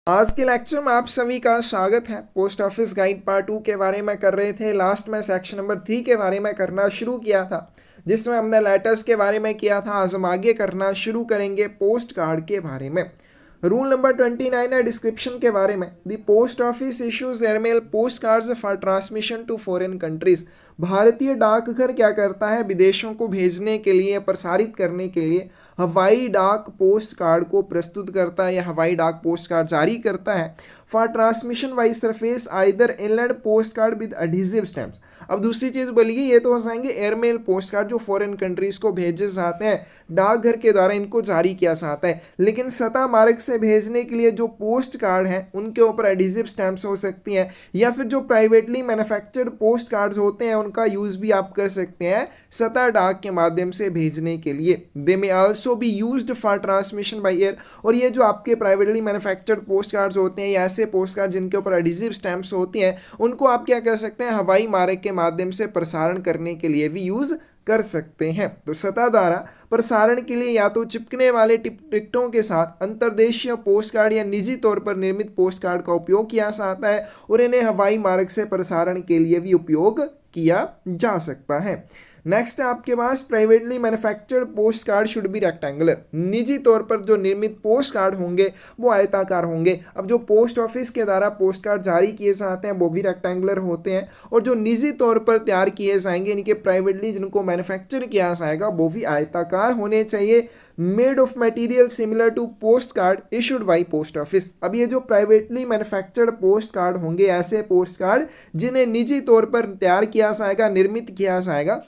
आज के लेक्चर में आप सभी का स्वागत है। पोस्ट ऑफिस गाइड पार्ट 2 के बारे में कर रहे थे। लास्ट में सेक्शन नंबर 3 के बारे में करना शुरू किया था, जिसमें हमने लेटर्स के बारे में किया था। आज हम आगे करना शुरू करेंगे पोस्ट कार्ड के बारे में। रूल नंबर 29 है डिस्क्रिप्शन के बारे में। The post office issues airmail post cards for transmission to foreign countries. भारतीय डाकघर क्या करता है? विदेशों को भेजने के लिए, प्रसारित करने के लिए हवाई डाक पोस्ट कार्ड को प्रस्तुत करता है या हवाई डाक पोस्ट कार्ड जारी करता है। For transmission by surface either inland post card with adhesive stamps. अब दूसरी चीज बोलिए, ये तो हो जाएंगे एयरमेल पोस्ट कार्ड जो फॉरेन कंट्रीज को भेजे जाते हैं, डाकघर के द्वारा इनको जारी किया जाता है। लेकिन सतह मार्ग से भेजने के लिए जो पोस्ट कार्ड है उनके ऊपर एडहेसिव स्टैम्प्स हो सकती हैं, या फिर जो प्राइवेटली मैन्युफैक्चर्ड पोस्ट कार्ड्स होते हैं उनका यूज भी आप कर सकते हैं सतह डाक के माध्यम से भेजने के लिए। They may also be used for transmission by air. और ये जो आपके प्राइवेटली मैन्युफैक्चर्ड पोस्ट कार्ड्स होते हैं या ऐसे पोस्ट कार्ड जिनके ऊपर एडहेसिव स्टैम्प्स होती हैं, उनको आप क्या कर सकते हैं? हवाई मार्ग के माध्यम से प्रसारण करने के लिए भी यूज कर सकते हैं। तो सतह द्वारा प्रसारण के लिए या तो चिपकने वाले टिकटों के साथ अंतर्देशीय पोस्ट कार्ड या निजी तौर पर निर्मित पोस्ट कार्ड का उपयोग किया जाता है, और इन्हें हवाई मार्ग से प्रसारण के लिए भी उपयोग किया जा सकता है। नेक्स्ट है आपके पास privately manufactured post card should be rectangular. निजी तौर पर जो निर्मित पोस्ट कार्ड होंगे वो आयताकार होंगे। अब जो पोस्ट ऑफिस के द्वारा पोस्ट कार्ड जारी किए जाते हैं वो भी रेक्टेंगुलर होते हैं, और जो निजी तौर पर तैयार किए जाएंगे इनके प्राइवेटली जिनको मैन्युफैक्चर किया जाएगा वो भी आयताकार होने चाहिए। Made of material similar to post card issued by post office. अब ये जो प्राइवेटली मैन्युफैक्चर्ड पोस्ट कार्ड होंगे, ऐसे पोस्ट कार्ड जिन्हें निजी तौर पर तैयार किया जाएगा, निर्मित किया जाएगा,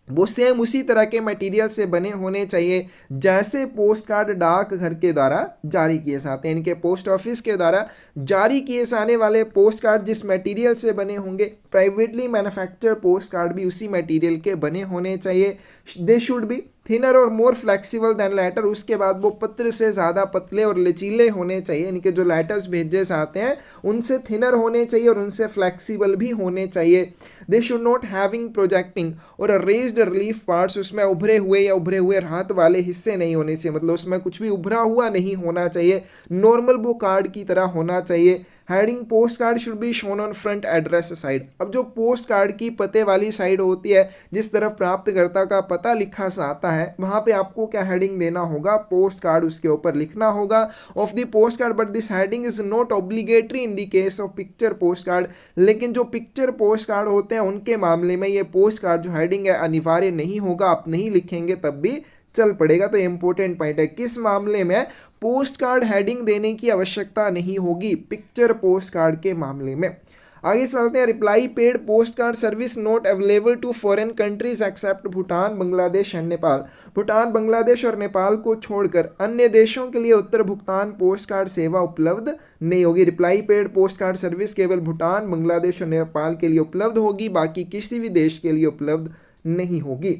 वो सेम उसी तरह के मटेरियल से बने होने चाहिए जैसे पोस्ट कार्ड डाकघर के द्वारा जारी किए जाते हैं। इनके पोस्ट ऑफिस के द्वारा जारी किए जाने वाले पोस्ट कार्ड जिस मटेरियल से बने होंगे, प्राइवेटली मैन्युफैक्चर्ड पोस्ट कार्ड भी उसी मटेरियल के बने होने चाहिए। दे शुड बी थिनर और मोर फ्लेक्सिबल देन लेटर। उसके बाद वो पत्र से ज़्यादा पतले और लचीले होने चाहिए। इनके जो लेटर्स भेजे जाते हैं उनसे थिनर होने चाहिए और उनसे फ्लेक्सिबल भी होने चाहिए। They should not having projecting और रेज्ड रिलीफ पार्ट्स। उसमें उभरे हुए राहत वाले हिस्से नहीं होने चाहिए, मतलब उसमें कुछ भी उभरा हुआ नहीं होना चाहिए, नॉर्मल वो कार्ड की तरह होना चाहिए। Heading post card should be shown on front address side. अब जो पोस्ट कार्ड की पते वाली साइड होती है, जिस तरफ प्राप्तकर्ता का पता लिखा जाता है, वहां पे आपको क्या हेडिंग देना होगा? पोस्ट कार्ड उसके ऊपर लिखना होगा of the post card, but this heading is not obligatory in the case of picture post card. लेकिन जो पिक्चर पोस्ट कार्ड होते हैं उनके मामले में ये पोस्ट कार्ड जो हेडिंग है अनिवार्य नहीं होगा। आप नहीं लिखेंगे तब भी चल पड़ेगा। तो इंपॉर्टेंट पॉइंट है, किस मामले में पोस्ट कार्ड हेडिंग देने की आवश्यकता नहीं होगी? पिक्चर पोस्ट कार्ड के मामले में। आगे चलते हैं। Reply paid post card service not available to foreign countries except Bhutan, Bangladesh and Nepal. Bhutan, Bangladesh और नेपाल को छोड़कर अन्य देशों के लिए उत्तर भुगतान पोस्ट कार्ड सेवा उपलब्ध नहीं होगी। Reply paid post card service केवल भूटान, बांग्लादेश और नेपाल के लिए उपलब्ध होगी, बाकी किसी भी देश के लिए उपलब्ध नहीं होगी।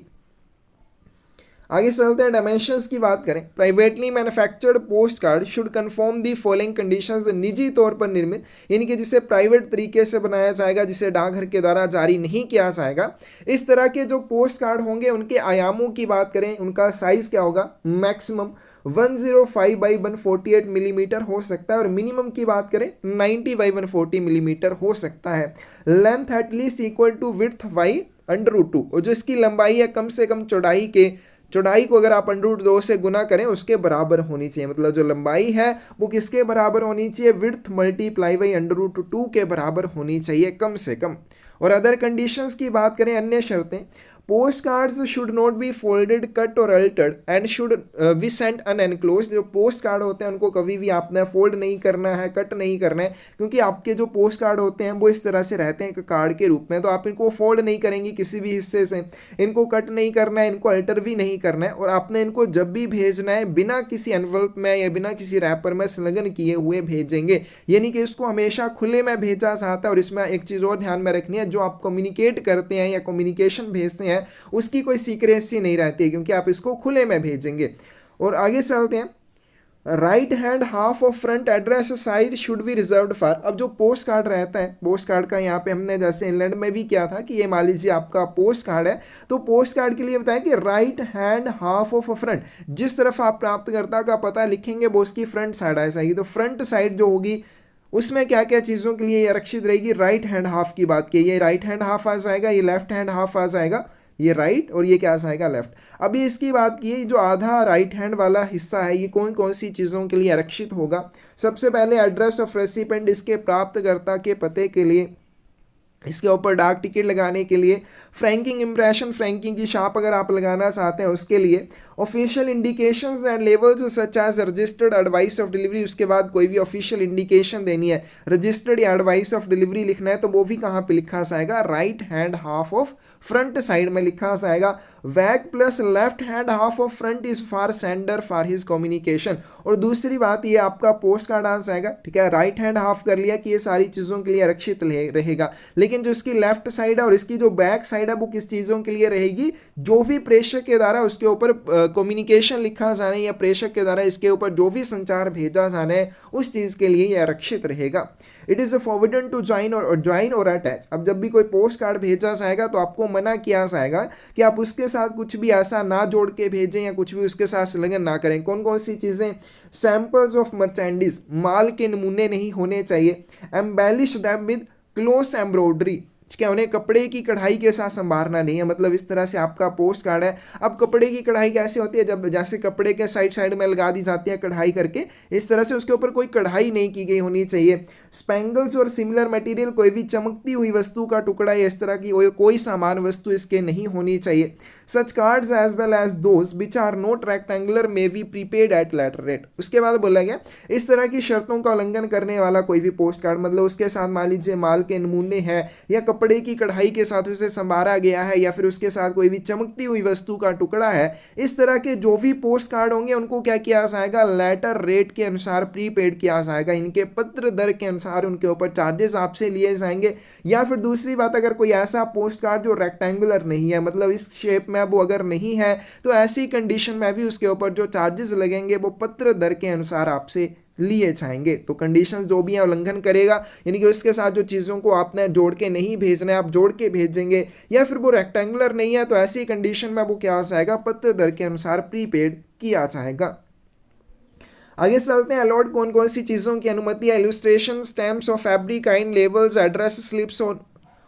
आगे चलते हैं। डायमेंशंस की बात करें। Privately manufactured post card should confirm the following conditions. निजी तौर पर निर्मित, यानी कि जिसे प्राइवेट तरीके से बनाया जाएगा, जिसे डाकघर के द्वारा जारी नहीं किया जाएगा, इस तरह के जो पोस्ट कार्ड होंगे उनके आयामों की बात करें, उनका साइज क्या होगा? मैक्सिमम 105 बाई 148 मिलीमीटर हो सकता है, और मिनिमम की बात करें 90 बाई 140 मिलीमीटर हो सकता है। Length at least equal to width by √2, और जो इसकी लंबाई है कम से कम चौड़ाई को अगर आप √2 से गुना करें उसके बराबर होनी चाहिए। मतलब जो लंबाई है वो किसके बराबर होनी चाहिए? विड्थ मल्टीप्लाई बाई √2 के बराबर होनी चाहिए कम से कम। और अदर कंडीशंस की बात करें, अन्य शर्तें, post cards should not be folded, cut और altered and should be sent unenclosed. जो पोस्ट कार्ड होते हैं उनको कभी भी आपने फोल्ड नहीं करना है, कट नहीं करना है, क्योंकि आपके जो पोस्ट कार्ड होते हैं वो इस तरह से रहते हैं एक कार्ड के रूप में, तो आप इनको फोल्ड नहीं करेंगे किसी भी हिस्से से, इनको कट नहीं करना है, इनको अल्टर भी नहीं करना है, और आपने इनको जब भी भेजना है बिना किसी एनवलप में या बिना किसी रैपर में संलग्न किए हुए भेजेंगे, यानी कि इसको हमेशा खुले में भेजा जाता है। और इसमें एक चीज़ और ध्यान में रखनी है, जो आप कम्युनिकेट करते हैं या कम्युनिकेशन भेजते हैं उसकी कोई सीक्रेसी नहीं रहती, क्योंकि आप इसको खुले में भेजेंगे। और आगे चलते हैं। Right hand half of front address side should be reserved for. अब जो पोस्ट कार्ड रहता है, पोस्ट कार्ड का यहाँ पे हमने जैसे इंग्लैंड में भी किया था कि ये मान लीजिए आपका पोस्ट कार्ड है, तो पोस्ट कार्ड के लिए बताया कि right hand half of front, जिस तरफ आप प्राप्तकर्ता का पता लिखेंगे वो उसकी फ्रंट साइड ऐसा ही, तो फ्रंट साइड जो होगी उसमें क्या क्या चीज़ों के लिए आरक्षित रहेगी, राइट हैंड हाफ की बात की, ये राइट हैंड हाफ आ जाएगा, ये लेफ्ट हैंड हाफ आ जाएगा, ये राइट और ये क्या आ जाएगा लेफ्ट। अभी इसकी बात की जो आधा राइट हैंड वाला हिस्सा है ये कौन कौन सी चीज़ों के लिए आरक्षित होगा। सबसे पहले एड्रेस ऑफ रेसिपेंट, इसके प्राप्तकर्ता के पते के लिए, इसके ऊपर डाक टिकट लगाने के लिए, फ्रैंकिंग इम्प्रेशन, फ्रैंकिंग की छाप अगर आप लगाना चाहते हैं उसके लिए, official indications and labels such as registered advice of delivery, उसके बाद कोई भी ऑफिशियल इंडिकेशन देनी है, रजिस्टर्ड या एडवाइस ऑफ डिलीवरी लिखना है तो वो भी कहाँ पे लिखा जाएगा, right hand half of front side में लिखा जाएगा। Back plus left hand half of front is for sender for his communication. और दूसरी बात ये आपका पोस्ट कार्ड आ जाएगा, ठीक है, राइट हैंड हाफ कर लिया कि ये सारी चीज़ों के लिए आरक्षित रहेगा, लेकिन जो इसकी लेफ्ट साइड है और इसकी जो बैक साइड है वो किस चीज़ों के लिए रहेगी, जो भी प्रेषक के द्वारा उसके ऊपर कम्युनिकेशन लिखा जाना है या प्रेषक के द्वारा इसके ऊपर जो भी संचार भेजा जाना है उस चीज़ के लिए ये आरक्षित रहेगा। इट इज़ फॉरवर्डन टू ज्वाइन और अटैच। अब जब भी कोई पोस्ट कार्ड भेजा जाएगा तो आपको मना किया जाएगा कि आप उसके साथ कुछ भी ऐसा ना जोड़ के भेजें या कुछ भी उसके साथ संलग्न ना करें। कौन कौन सी चीज़ें, सैंपल्स ऑफ मर्चेंडीज, माल के नमूने नहीं होने चाहिए, embellish them with close embroidery, क्या उन्हें कपड़े की कढ़ाई के साथ संभारना नहीं है, मतलब इस तरह से आपका पोस्ट कार्ड है। अब कपड़े की कढ़ाई कैसे होती है, जब जैसे कपड़े के साइड साइड में लगा दी जाती है कढ़ाई करके, इस तरह से उसके ऊपर कोई कढ़ाई नहीं की गई होनी चाहिए। स्पेंगल्स और सिमिलर मटेरियल, कोई भी चमकती हुई वस्तु का टुकड़ा या इस तरह की कोई सामान वस्तु इसके नहीं होनी चाहिए। Such cards as well as those which are not rectangular may be prepaid at letter rate. उसके बाद बोला गया इस तरह की शर्तों का उल्लंघन करने वाला कोई भी पोस्ट कार्ड, मतलब उसके साथ मान लीजिए माल के नमूने हैं या कपड़े की कढ़ाई के साथ उसे संभारा गया है या फिर उसके साथ कोई भी चमकती हुई वस्तु का टुकड़ा है, इस तरह के जो भी पोस्ट कार्ड होंगे उनको क्या किया जाएगा, लेटर रेट के अनुसार प्रीपेड किया जाएगा। इनके पत्र दर के अनुसार उनके ऊपर चार्जेस आपसे लिए जाएंगे। या फिर दूसरी बात, अगर कोई ऐसा पोस्ट कार्ड जो रेक्टेंगुलर नहीं है, मतलब इस शेप में वो अगर नहीं है, तो ऐसी कंडीशन में भी उसके ऊपर जो चार्जेस लगेंगे वो पत्र दर के अनुसार आपसे लिए जाएंगे। तो कंडीशन जो भी है उल्लंघन करेगा, यानी कि उसके साथ जो चीज़ों को आपने जोड़ के नहीं भेजना है आप जोड़ के भेजेंगे, या फिर वो रेक्टेंगुलर नहीं है तो ऐसी कंडीशन में वो क्या हो जाएगा, पत्र दर के अनुसार प्रीपेड किया जाएगा। आगे चलते हैं, अलॉट कौन कौन सी चीज़ों की अनुमति है। Illustration, stamps of every kind, labels, address slips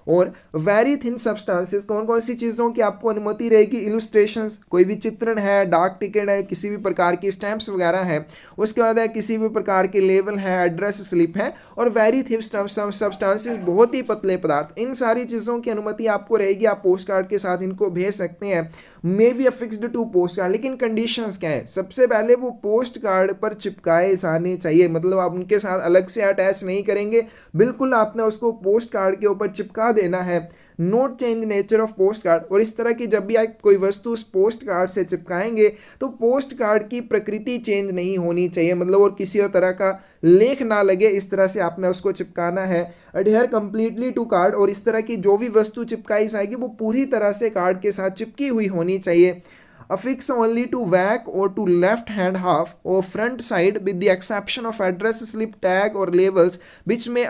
और वेरी थिन सब्सटेंसेस, कौन कौन सी चीज़ों की आपको अनुमति रहेगी। इलस्ट्रेशंस, कोई भी चित्रण है, डाक टिकट है, किसी भी प्रकार की स्टैम्प्स वगैरह है, उसके बाद है किसी भी प्रकार के लेबल है, एड्रेस स्लिप है, और वेरी थिन सब्सटेंसेस, बहुत ही पतले पदार्थ, इन सारी चीज़ों की अनुमति आपको रहेगी। आप पोस्ट कार्ड के साथ इनको भेज सकते हैं। May be affixed to post card, लेकिन कंडीशंस क्या है, सबसे पहले वो पोस्ट कार्ड पर चिपकाए जाने चाहिए, मतलब आप उनके साथ अलग से अटैच नहीं करेंगे, बिल्कुल आपने उसको पोस्ट कार्ड के ऊपर चिपका देना है। Note change nature of post card, और इस तरह की जब भी आप कोई वस्तु उस पोस्ट कार्ड से चिपकाएंगे तो पोस्ट कार्ड की प्रकृति चेंज नहीं होनी चाहिए, मतलब और किसी और तरह का लेख ना लगे, इस तरह से आपने उसको चिपकाना है। अडहेयर कंप्लीटली टू कार्ड, और इस तरह की जो भी वस्तु चिपकाई जाएगी वो पूरी तरह से कार्ड के साथ चिपकी हुई होनी चाहिए। affix only to back or to left hand half or front side with the exception of address slip, tag or labels which may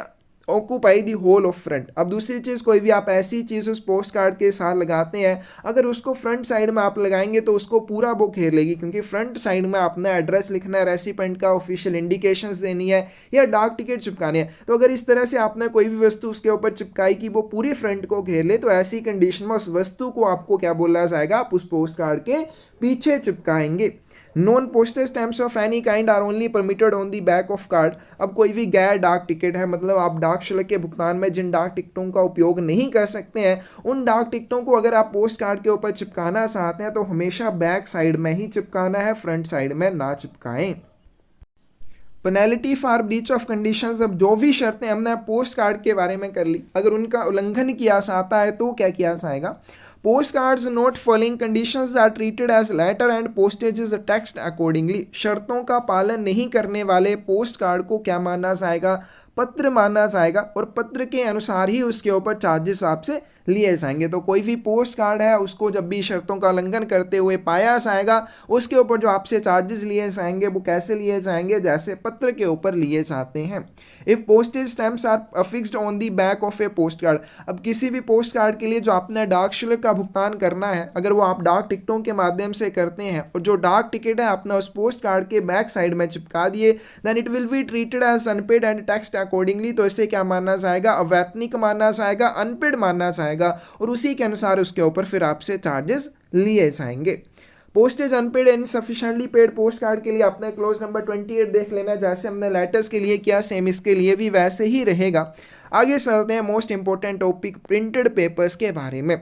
occupy the whole of front. अब दूसरी चीज़, कोई भी आप ऐसी चीज़ उस पोस्ट कार्ड के साथ लगाते हैं, अगर उसको फ्रंट साइड में आप लगाएंगे तो उसको पूरा वो घेर लेगी, क्योंकि फ्रंट साइड में आपने एड्रेस लिखना है, रेसिपेंट का ऑफिशियल इंडिकेशंस देनी है या डाक टिकट चिपकानी है। तो अगर इस तरह से आपने कोई भी वस्तु उसके ऊपर चिपकाई कि वो पूरी फ्रंट को घेर ले, तो ऐसी कंडीशन में उस वस्तु को आपको क्या बोला जाएगा, आप उस पोस्ट कार्ड के पीछे चिपकाएंगे। Non postage stamps of any kind are only permitted on the back of card. अब कोई भी गैर डाक टिकट है, मतलब आप डाक शुल्क के भुगतान में जिन डाक टिकटों का उपयोग नहीं कर सकते हैं, उन डाक टिकटों को अगर आप पोस्ट कार्ड के ऊपर चिपकाना चाहते हैं तो हमेशा बैक साइड में ही चिपकाना है, फ्रंट साइड में ना चिपकाएं। Penalty for breach of conditions, अब जो भी शर्तें हमने पोस्ट कार्ड के बारे में कर ली, अगर उनका उल्लंघन किया जाता है तो क्या किया जाएगा। Post cards not following conditions are treated as letter and postage is taxed accordingly. शर्तों का पालन नहीं करने वाले पोस्ट कार्ड को क्या माना जाएगा, पत्र माना जाएगा, और पत्र के अनुसार ही उसके ऊपर चार्जेस आपसे लिए जाएंगे। तो कोई भी पोस्ट कार्ड है उसको जब भी शर्तों का उल्लंघन करते हुए पाया जाएगा, उसके ऊपर जो आपसे चार्जेस लिए जाएंगे वो कैसे लिए जाएंगे, जैसे पत्र के ऊपर लिए जाते हैं। If postage stamps are affixed on the back of a post card, अब किसी भी पोस्ट कार्ड के लिए जो आपने डाक शुल्क का भुगतान करना है, अगर वो आप डाक टिकटों के माध्यम से करते हैं और जो डाक टिकट है आपने उस पोस्ट कार्ड के बैक साइड में चिपका दिए, then it will be treated as unpaid and taxed accordingly. तो इसे क्या माना जाएगा, अवैतनिक माना जाएगा, अनपेड माना जाएगा, और उसी के अनुसार उसके ऊपर फिर आपसे चार्जेस लिए जाएंगे। Postage unpaid and sufficiently paid post card के लिए अपने क्लोज नंबर 28 देख लेना, जैसे हमने लेटर्स के लिए किया सेम इसके लिए भी वैसे ही रहेगा। आगे चलते हैं most important topic printed papers के बारे में।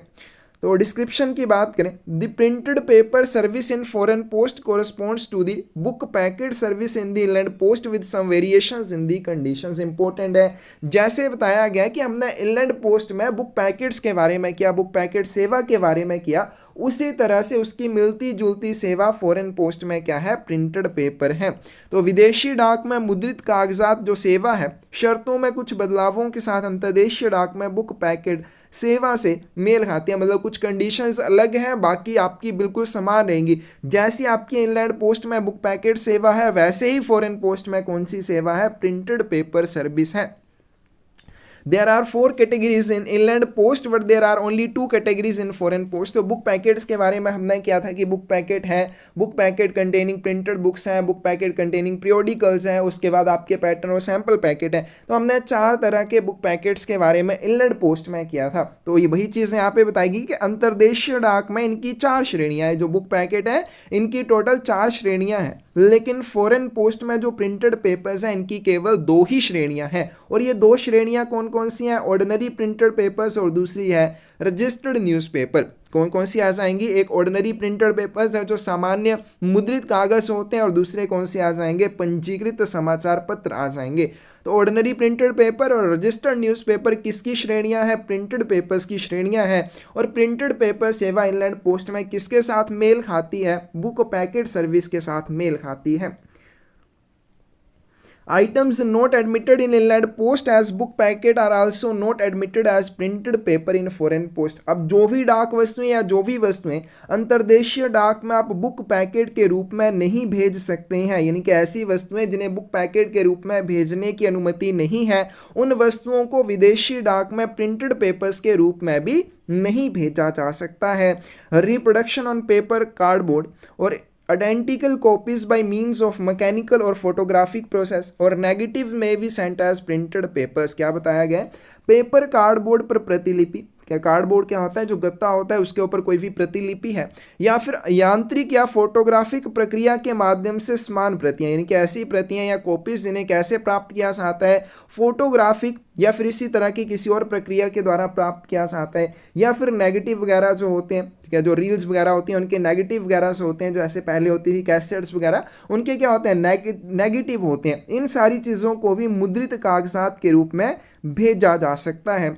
तो डिस्क्रिप्शन की बात करें, the printed paper service in foreign post corresponds to the book packet service in the inland post with some variations in the conditions. Important है, जैसे बताया गया कि हमने इंलैंड पोस्ट में बुक पैकेट्स के बारे में किया, बुक पैकेट सेवा के बारे में किया, उसी तरह से उसकी मिलती जुलती सेवा फॉरेन पोस्ट में क्या है, प्रिंटेड पेपर है। तो विदेशी डाक में मुद्रित कागजात जो सेवा है, शर्तों में कुछ बदलावों के साथ अंतर्देशीय डाक में बुक पैकेट सेवा से मेल खाती है, मतलब कुछ कंडीशंस अलग हैं, बाकी आपकी बिल्कुल समान रहेंगी। जैसी आपकी इंलैंड पोस्ट में बुक पैकेट सेवा है, वैसे ही फॉरेन पोस्ट में कौन सी सेवा है, प्रिंटेड पेपर सर्विस है। There are 4 categories in inland post but there are only 2 categories in foreign post। तो बुक पैकेट्स के बारे में हमने क्या था कि बुक पैकेट है, book packet containing printed books हैं, बुक पैकेट कंटेनिंग पीरियोडिकल्स हैं, उसके बाद आपके पैटर्न और सैंपल पैकेट है। तो हमने 4 तरह के बुक पैकेट्स के बारे में इंलैंड पोस्ट में किया था। तो ये वही चीज़ यहाँ पे बताएगी कि अंतर्देशीय डाक में इनकी 4 श्रेणियाँ हैं। जो बुक पैकेट है इनकी टोटल 4 श्रेणियाँ हैं, लेकिन फॉरेन पोस्ट में जो प्रिंटेड पेपर्स हैं इनकी केवल 2 ही श्रेणियां हैं। और ये 2 श्रेणियां कौन कौन सी हैं, ऑर्डिनरी प्रिंटेड पेपर्स और दूसरी है रजिस्टर्ड न्यूज़पेपर। कौन कौन सी आ जाएंगी, एक ऑर्डिनरी प्रिंटेड पेपर्स है जो सामान्य मुद्रित कागज होते हैं, और दूसरे कौन से आ जाएंगे, पंजीकृत समाचार पत्र आ जाएंगे। तो ऑर्डिनरी प्रिंटेड पेपर और रजिस्टर्ड न्यूज़पेपर किसकी श्रेणियां हैं, प्रिंटेड पेपर्स की श्रेणियां हैं। और प्रिंटेड पेपर सेवा इंलैंड पोस्ट में किसके साथ मेल खाती है, बुक पैकेट सर्विस के साथ मेल खाती है। Items not admitted in inland post as book packet are also not admitted as printed paper in foreign post। अब जो भी डाक वस्तुएं या जो भी वस्तुएं अंतर्देशीय डाक में आप बुक पैकेट के रूप में नहीं भेज सकते हैं, यानी कि ऐसी वस्तुएं जिन्हें बुक पैकेट के रूप में भेजने की अनुमति नहीं है, उन वस्तुओं को विदेशी डाक में प्रिंटेड पेपर्स के रूप में भी नहीं भेजा जा सकता है। रिप्रोडक्शन ऑन पेपर, कार्डबोर्ड और identical copies by means of mechanical और photographic process और negative may be sent as printed papers। क्या बताया गया है, पेपर कार्डबोर्ड पर प्रतिलिपि, क्या कार्डबोर्ड क्या होता है, जो गत्ता होता है उसके ऊपर कोई भी प्रतिलिपि है, या फिर यांत्रिक या फोटोग्राफिक प्रक्रिया के माध्यम से समान प्रतियां, यानी कि ऐसी प्रतियां या कॉपीज जिन्हें कैसे प्राप्त किया जाता है, फोटोग्राफिक या फिर इसी तरह की किसी और प्रक्रिया के द्वारा प्राप्त किया जाता है, या फिर नेगेटिव वगैरह जो होते हैं, ठीक है, जो रील्स वगैरह होती हैं उनके नेगेटिव वगैरह से होते हैं, जो ऐसे पहले होती थी कैसेट्स वगैरह, उनके क्या होते हैं, नेगेटिव होते हैं। इन सारी चीज़ों को भी मुद्रित कागजात के रूप में भेजा जा सकता है।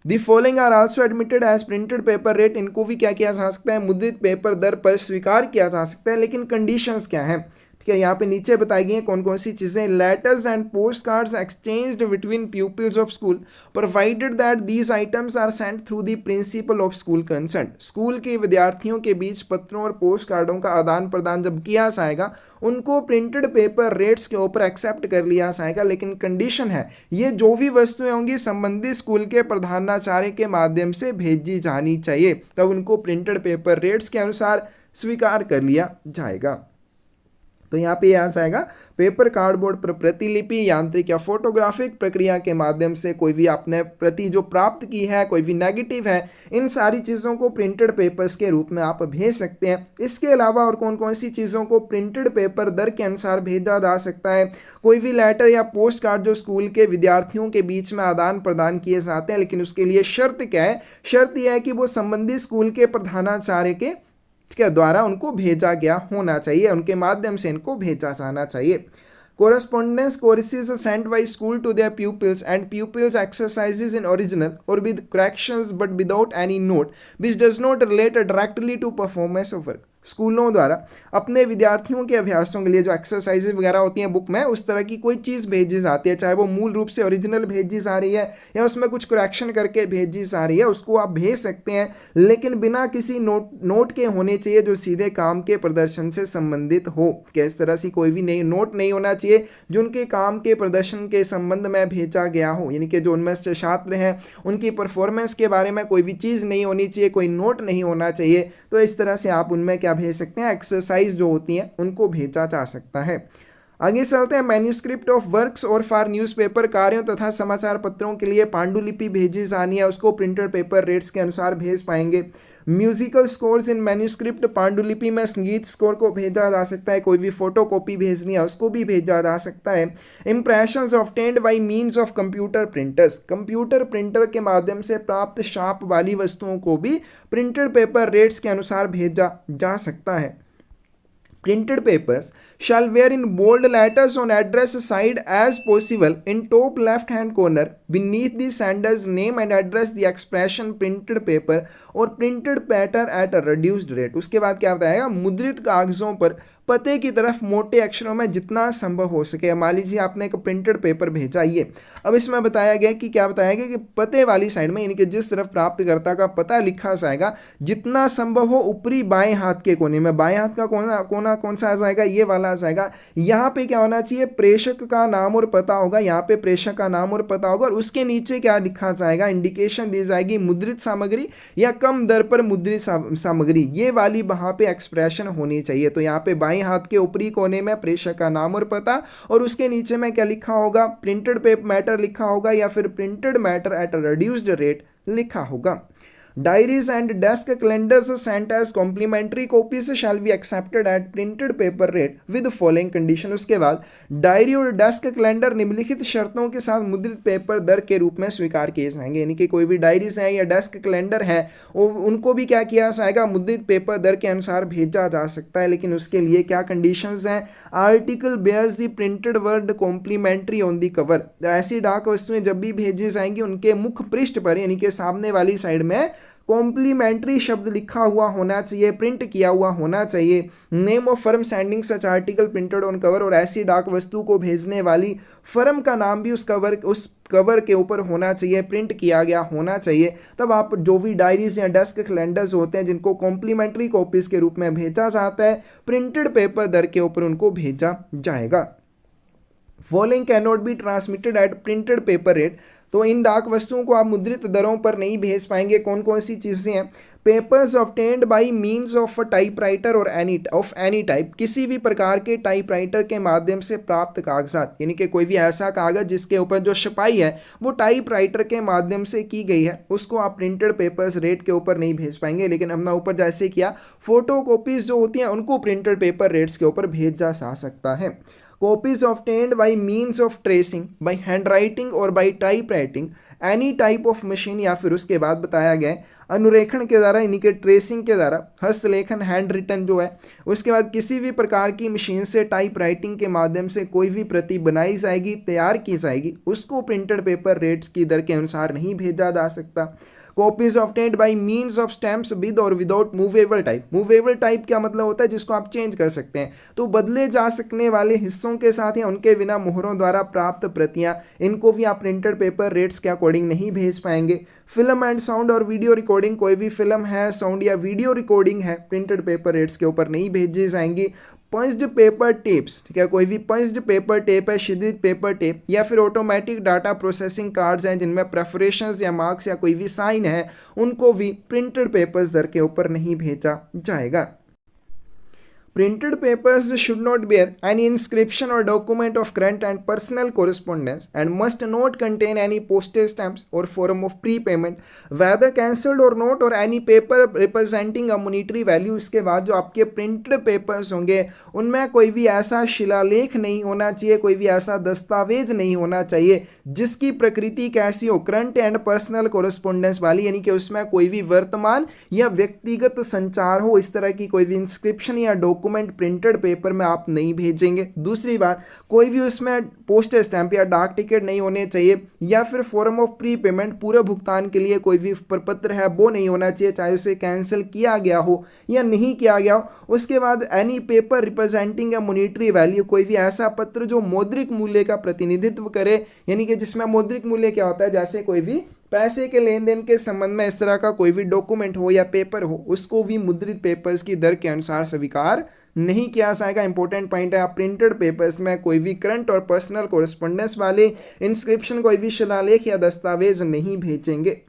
The following are also admitted as printed paper rate, इनको भी क्या किया जा सकता है, मुद्रित पेपर दर पर स्वीकार किया जा सकता है, लेकिन कंडीशंस क्या है, ठीक है, यहाँ पे नीचे बताई गई हैं कौन कौन सी चीज़ें। Letters and post cards exchanged between pupils of school provided that these items are sent through the principal of school consent. School के विद्यार्थियों के बीच पत्रों और पोस्ट कार्डों का आदान प्रदान जब किया जाएगा, उनको प्रिंटेड पेपर रेट्स के ऊपर एक्सेप्ट कर लिया जाएगा, लेकिन कंडीशन है ये जो भी वस्तुएं होंगी संबंधित स्कूल के प्रधानाचार्य के माध्यम से भेजी जानी चाहिए, तब उनको प्रिंटेड पेपर रेट्स के अनुसार स्वीकार कर लिया जाएगा। तो यहाँ पे आ जाएगा पेपर कार्डबोर्ड पर प्रतिलिपि, यांत्रिक या फोटोग्राफिक प्रक्रिया के माध्यम से कोई भी आपने प्रति जो प्राप्त की है, कोई भी नेगेटिव है, इन सारी चीज़ों को प्रिंटेड पेपर्स के रूप में आप भेज सकते हैं। इसके अलावा और कौन कौन सी चीज़ों को प्रिंटेड पेपर दर के अनुसार भेजा जा सकता है, कोई भी लेटर या पोस्ट कार्ड जो स्कूल के विद्यार्थियों के बीच में आदान प्रदान किए जाते हैं, लेकिन उसके लिए शर्त क्या है, शर्त यह है कि वो संबंधित स्कूल के प्रधानाचार्य के द्वारा उनको भेजा गया होना चाहिए, उनके माध्यम से इनको भेजा जाना चाहिए। Correspondence courses are sent by school to their pupils and pupils exercises in original or with corrections but without any note which does not relate directly to performance of work। स्कूलों द्वारा अपने विद्यार्थियों के अभ्यासों के लिए जो एक्सरसाइजेज वगैरह होती हैं बुक में, उस तरह की कोई चीज़ भेजी जाती है, चाहे वो मूल रूप से ओरिजिनल भेजी जा रही है या उसमें कुछ करेक्शन करके भेजी जा रही है, उसको आप भेज सकते हैं, लेकिन बिना किसी नोट के होने चाहिए जो सीधे काम के प्रदर्शन से संबंधित हो। किस तरह से कोई भी नोट नहीं होना चाहिए जो उनके काम के प्रदर्शन के संबंध में भेजा गया हो, यानी कि जो उनमें से छात्र हैं उनकी परफॉर्मेंस के बारे में कोई भी चीज़ नहीं होनी चाहिए, कोई नोट नहीं होना चाहिए। तो इस तरह से आप उनमें क्या भेज सकते हैं, एक्सरसाइज जो होती हैं उनको भेजा जा सकता है। आगे चलते हैं। मैन्यूस्क्रिप्ट ऑफ वर्क्स और फॉर न्यूज़पेपर, कार्यों तथा समाचार पत्रों के लिए पांडुलिपि भेजी जानी है, उसको प्रिंटेड पेपर रेट्स के अनुसार भेज पाएंगे। म्यूजिकल स्कोर्स इन मैन्यूस्क्रिप्ट, पांडुलिपि में संगीत स्कोर को भेजा जा सकता है, कोई भी फोटो कॉपी भेजनी है उसको भी भेजा जा सकता है। Impressions obtained by means of computer printers, computer printer के माध्यम से प्राप्त शार्प वाली वस्तुओं को भी प्रिंटेड पेपर रेट्स के अनुसार भेजा जा सकता है। Printed papers shall wear in bold letters on address side as possible in top left hand corner beneath the sender's name and address the expression printed paper or printed matter at a reduced rate। उसके बाद क्या बताएगा, मुद्रित कागजों पर पते की तरफ मोटे अक्षरों में जितना संभव हो सके। मान लीजिए आपने एक प्रिंटेड पेपर भेजा, ये अब इसमें बताया गया कि क्या बताया गया कि पते वाली साइड में, यानी कि जिस तरफ प्राप्तकर्ता का पता लिखा जाएगा, जितना संभव हो ऊपरी बाएं हाथ के कोने में, बाएं हाथ का कोना कौन सा आ जाएगा, ये वाला आ जाएगा। यहाँ पे क्या होना चाहिए, प्रेषक का नाम और पता होगा, यहाँ पे प्रेषक का नाम और पता होगा, और उसके नीचे क्या लिखा जाएगा, इंडिकेशन दी जाएगी मुद्रित सामग्री या कम दर पर मुद्रित सामग्री, ये वाली वहाँ पे एक्सप्रेशन होनी चाहिए। तो यहाँ पे बाएं हाथ के ऊपरी कोने में प्रेषक का नाम और पता, और उसके नीचे में क्या लिखा होगा, प्रिंटेड पेपर मैटर लिखा होगा या फिर printed matter at a reduced rate लिखा होगा। Diaries and desk calendars sent as complimentary copies shall be accepted at printed paper rate with following condition। उसके बाद डायरी और डेस्क कैलेंडर निम्नलिखित शर्तों के साथ मुद्रित पेपर दर के रूप में स्वीकार किए जाएंगे, यानी कि कोई भी डायरीज हैं या डेस्क कैलेंडर है उनको भी क्या किया जाएगा, मुद्रित पेपर दर के अनुसार भेजा जा सकता है, लेकिन उसके लिए क्या कंडीशंस हैं। Article bears the printed word complimentary on the cover, ऐसी डाक वस्तुएं जब भी भेजी जाएंगी उनके मुख पृष्ठ पर, यानी कि सामने वाली साइड में कॉम्प्लीमेंट्री शब्द लिखा हुआ होना चाहिए, प्रिंट किया हुआ होना चाहिए। Name of firm sending such article printed on cover, और ऐसी डाक वस्तु को भेजने वाली फर्म का नाम भी उस कवर के ऊपर होना चाहिए, प्रिंट किया गया होना चाहिए। तब आप जो भी डायरीज या डेस्क कैलेंडर्स होते हैं जिनको कॉम्प्लीमेंट्री कॉपीज के रूप में भेजा जाता है, प्रिंटेड पेपर दर के ऊपर उनको भेजा जाएगा। Following can not be transmitted at printed paper rate, तो इन डाक वस्तुओं को आप मुद्रित दरों पर नहीं भेज पाएंगे। कौन कौन सी चीज़ें हैं, papers obtained by means of a typewriter और एनी टाइप, किसी भी प्रकार के टाइपराइटर के माध्यम से प्राप्त कागजात, यानी कि कोई भी ऐसा कागज जिसके ऊपर जो छपाई है वो टाइपराइटर के माध्यम से की गई है, उसको आप प्रिंटेड पेपर्स रेट के ऊपर नहीं भेज पाएंगे। लेकिन हमने ऊपर जैसे किया, फोटो कॉपीज जो होती हैं उनको प्रिंटेड पेपर रेट्स के ऊपर भेजा जा सकता है। Copies obtained by means of tracing, by handwriting or by typewriting, any type of machine, या फिर उसके बाद बताया गया है अनुरेखण के द्वारा, यानी कि ट्रेसिंग के द्वारा, हस्तलेखन हैंड रिटन जो है, उसके बाद किसी भी प्रकार की मशीन से टाइप राइटिंग के माध्यम से कोई भी प्रति बनाई जाएगी, तैयार की जाएगी, उसको प्रिंटेड पेपर रेट्स की दर के अनुसार नहीं भेजा जा सकता। Copies obtained by means of stamps with और without movable type, movable type क्या मतलब होता है, जिसको आप चेंज कर सकते हैं, तो बदले जा सकने वाले हिस्सों के साथ या उनके बिना मोहरों द्वारा प्राप्त प्रतियां, इनको भी आप प्रिंटेड पेपर रेट्स के अकॉर्डिंग नहीं भेज पाएंगे। फिल्म एंड साउंड और वीडियो रिकॉर्डिंग, कोई भी फिल्म है, साउंड या वीडियो रिकॉर्डिंग है, प्रिंटेड पेपर रेट्स के ऊपर नहीं भेजी जाएंगी। पंच्ड पेपर टेप्स, ठीक है, कोई भी पंच्ड पेपर टेप है, छिद्रित पेपर टेप, या फिर ऑटोमेटिक डाटा प्रोसेसिंग कार्ड्स हैं जिनमें प्रेफरेशंस या मार्क्स या कोई भी साइन है, उनको भी प्रिंटेड पेपर्स दर के ऊपर नहीं भेजा जाएगा। Printed papers should not bear any inscription or document of current and personal correspondence and must not contain any postage stamps or form of prepayment, whether cancelled or not, or any paper representing a monetary value। इसके बाद जो आपके printed papers होंगे उनमें कोई भी ऐसा शिलालेख नहीं होना चाहिए, कोई भी ऐसा दस्तावेज नहीं होना चाहिए जिसकी प्रकृति कैसी हो, करंट एंड पर्सनल कोरेस्पोंडेंस वाली, यानी कि उसमें कोई भी वर्तमान या व्यक्तिगत संचार हो, इस तरह की कोई भी इंस्क्रिप्शन या डॉक्यूमेंट प्रिंटेड पेपर में आप नहीं भेजेंगे। दूसरी बात, कोई भी उसमें पोस्टल स्टैंप या डाक टिकट नहीं होने चाहिए, या फिर फॉर्म ऑफ प्री पेमेंट पूरा भुगतान के लिए कोई भी प्रपत्र है वो नहीं होना चाहिए, चाहे उसे कैंसिल किया गया हो या नहीं किया गया हो। उसके बाद एनी पेपर रिप्रेजेंटिंग ए मॉनेटरी वैल्यू, कोई भी ऐसा पत्र जो मौद्रिक मूल्य का प्रतिनिधित्व करे, यानी कि जिसमें मौद्रिक मूल्य क्या होता है, जैसे कोई भी पैसे के लेन देन के संबंध में इस तरह का कोई भी डॉक्यूमेंट हो या पेपर हो, उसको भी मुद्रित पेपर्स की दर के अनुसार स्वीकार नहीं किया जाएगा। इंपॉर्टेंट पॉइंट है, आप प्रिंटेड पेपर्स में कोई भी करंट और पर्सनल कोरेस्पोंडेंस वाले इंस्क्रिप्शन, कोई भी शिलालेख या दस्तावेज नहीं भेजेंगे।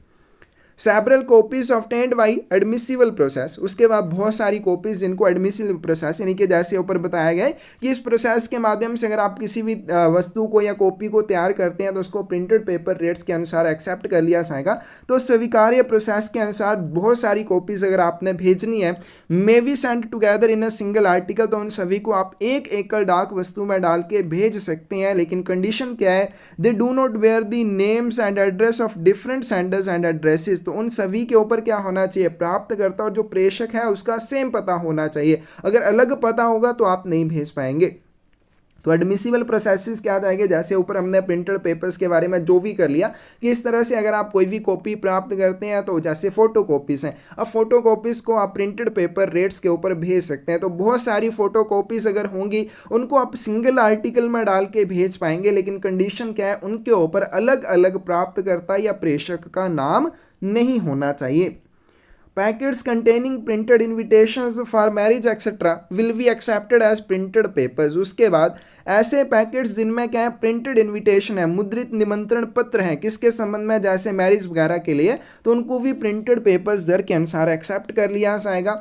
Several copies obtained by admissible process, उसके बाद बहुत सारी कॉपीज जिनको एडमिसिबल प्रोसेस, यानी कि जैसे ऊपर बताया गया है कि इस प्रोसेस के माध्यम से अगर आप किसी भी वस्तु को या कॉपी को तैयार करते हैं तो उसको प्रिंटेड पेपर रेट्स के अनुसार एक्सेप्ट कर लिया जाएगा। तो स्वीकार्य प्रोसेस के अनुसार बहुत सारी कॉपीज अगर आपने भेजनी है, may be send together in a single article, तो उन सभी को आप एक एकल डाक वस्तु में डाल के भेज सकते हैं। लेकिन कंडीशन क्या है, they do not wear the names and address of different senders and addresses, तो उन सभी के ऊपर क्या होना चाहिए, प्राप्तकर्ता और जो प्रेषक है उसका सेम पता होना चाहिए। अगर अलग पता होगा तो आप नहीं भेज पाएंगे। तो एडमिसिबल प्रोसेसेस क्या आ जाएंगे, जैसे ऊपर हमने प्रिंटेड पेपर्स के बारे में जो भी कर लिया कि इस तरह से अगर आप कोई भी कॉपी प्राप्त करते हैं तो जैसे फोटो कॉपीज हैं, अब फोटो कॉपीज को आप प्रिंटेड पेपर रेट्स के ऊपर भेज सकते हैं। तो बहुत सारी फोटो कॉपीज अगर होंगी उनको आप सिंगल आर्टिकल में डाल के भेज पाएंगे, लेकिन कंडीशन क्या है, उनके ऊपर अलग अलग प्राप्तकर्ता या प्रेषक का नाम नहीं होना चाहिए। Packets containing printed invitations for marriage etcetera will be accepted as printed papers, उसके बाद ऐसे पैकेट्स जिनमें क्या है, प्रिंटेड इन्विटेशन है, मुद्रित निमंत्रण पत्र हैं किसके संबंध में, जैसे मैरिज वगैरह के लिए, तो उनको भी प्रिंटेड पेपर्स दर के अनुसार एक्सेप्ट कर लिया जाएगा।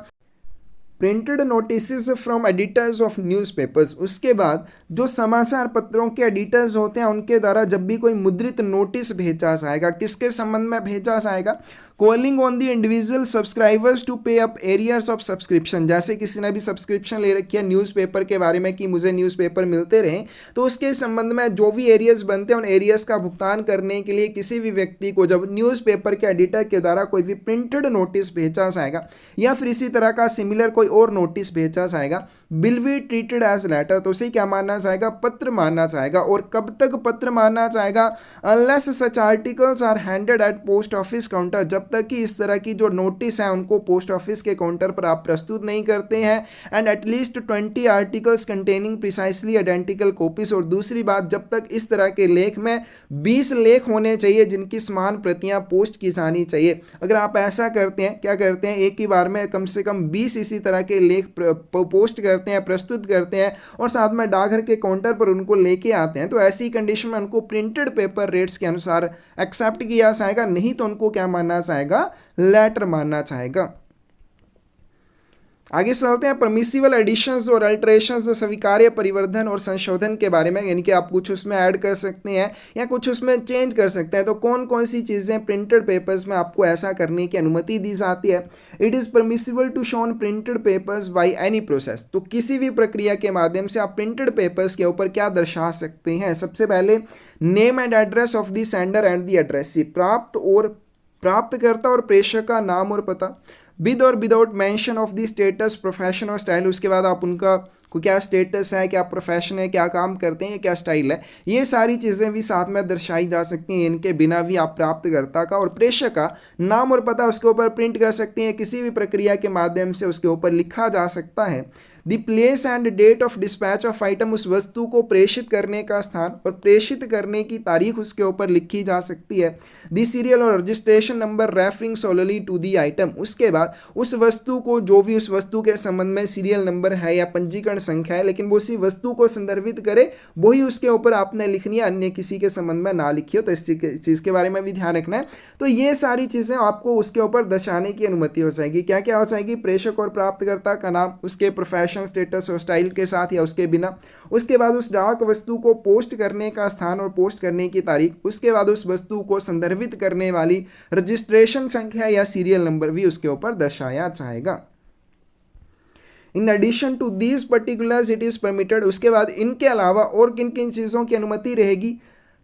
Printed notice from editors of newspapers, उसके बाद जो समाचार पत्रों के एडिटर्स होते हैं उनके द्वारा जब भी कोई मुद्रित नोटिस भेजा जाएगा, किसके संबंध में भेजा जाएगा, calling on the individual subscribers to pay up arrears of subscription, जैसे किसी ने भी सब्सक्रिप्शन ले रखी है न्यूज़पेपर के बारे में कि मुझे न्यूज़पेपर मिलते रहें, तो उसके संबंध में जो भी एरियर्स बनते हैं उन एरियर्स का भुगतान करने के लिए किसी भी व्यक्ति को जब न्यूज़पेपर के एडिटर के द्वारा कोई भी प्रिंटेड नोटिस भेजा जाएगा या फिर इसी तरह का सिमिलर कोई और नोटिस भेजा जाएगा, will be treated as letter, तो उसे क्या माना जाएगा, पत्र माना जाएगा। और कब तक पत्र माना जाएगा, unless such articles are handed at post office counter, जब तक कि इस तरह की जो नोटिस है उनको पोस्ट ऑफिस के काउंटर पर आप प्रस्तुत नहीं करते हैं, and at least 20 articles containing precisely identical copies, और दूसरी बात, जब तक इस तरह के लेख में 20 लेख होने चाहिए जिनकी समान प्रतियां पोस्ट की जानी चाहिए। अगर आप ऐसा करते हैं, क्या करते हैं, एक ही बार में कम से कम 20 इसी तरह के लेख पोस्ट करते हैं, प्रस्तुत करते हैं और साथ में डाकघर के काउंटर पर उनको लेके आते हैं, तो ऐसी कंडीशन में उनको प्रिंटेड पेपर रेट्स के अनुसार एक्सेप्ट किया जाएगा, नहीं तो उनको क्या मानना चाहेगा, लेटर मानना चाहेगा। आगे चलते हैं परमिसिबल एडिशंस और अल्टरेशंस, स्वीकार्य परिवर्धन और संशोधन के बारे में, यानी कि आप कुछ उसमें ऐड कर सकते हैं या कुछ उसमें चेंज कर सकते हैं। तो कौन कौन सी चीज़ें प्रिंटेड पेपर्स में आपको ऐसा करने की अनुमति दी जाती है। It is permissible to show on printed papers by any process, तो किसी भी प्रक्रिया के माध्यम से आप प्रिंटेड पेपर्स के ऊपर क्या दर्शा सकते हैं। सबसे पहले name and address of the sender and the addressee, प्राप्तकर्ता और प्रेषक का नाम और पता, विद और without mention of the status, profession और स्टाइल, उसके बाद आप उनका को क्या स्टेटस है, क्या प्रोफेशन है, क्या काम करते हैं, क्या स्टाइल है, ये सारी चीज़ें भी साथ में दर्शाई जा सकती हैं। इनके बिना भी आप प्राप्तकर्ता का और प्रेषक का नाम और पता उसके ऊपर प्रिंट कर सकते हैं, किसी भी प्रक्रिया के माध्यम से उसके ऊपर लिखा जा सकता है। The place and date of dispatch of item, उस वस्तु को प्रेषित करने का स्थान और प्रेषित करने की तारीख उसके ऊपर लिखी जा सकती है। द सीरियल और registration number referring solely to the item, उसके बाद उस वस्तु को जो भी उस वस्तु के संबंध में सीरियल नंबर है या पंजीकरण संख्या है, लेकिन वो उसी वस्तु को संदर्भित करे वही उसके ऊपर आपने लिखनी है, अन्य किसी के संबंध में ना लिखी हो, तो इस चीज़ के बारे में भी ध्यान रखना है। तो ये सारी चीज़ें आपको उसके ऊपर दर्शाने की अनुमति हो जाएगी। क्या क्या हो जाएगी, प्रेषक और प्राप्तकर्ता का नाम, उसके प्रोफेशन, स्टेटस और स्टाइल के साथ या उसके बिना, उसके बाद उस डाक वस्तु को पोस्ट करने का स्थान और पोस्ट करने की तारीख, उसके बाद उस वस्तु को संदर्भित करने वाली रजिस्ट्रेशन संख्या या सीरियल नंबर भी उसके ऊपर दर्शाया जाएगा। In addition to these particulars it is permitted, उसके बाद इनके अलावा और किन किन चीज़ों की अनुमति रहेगी।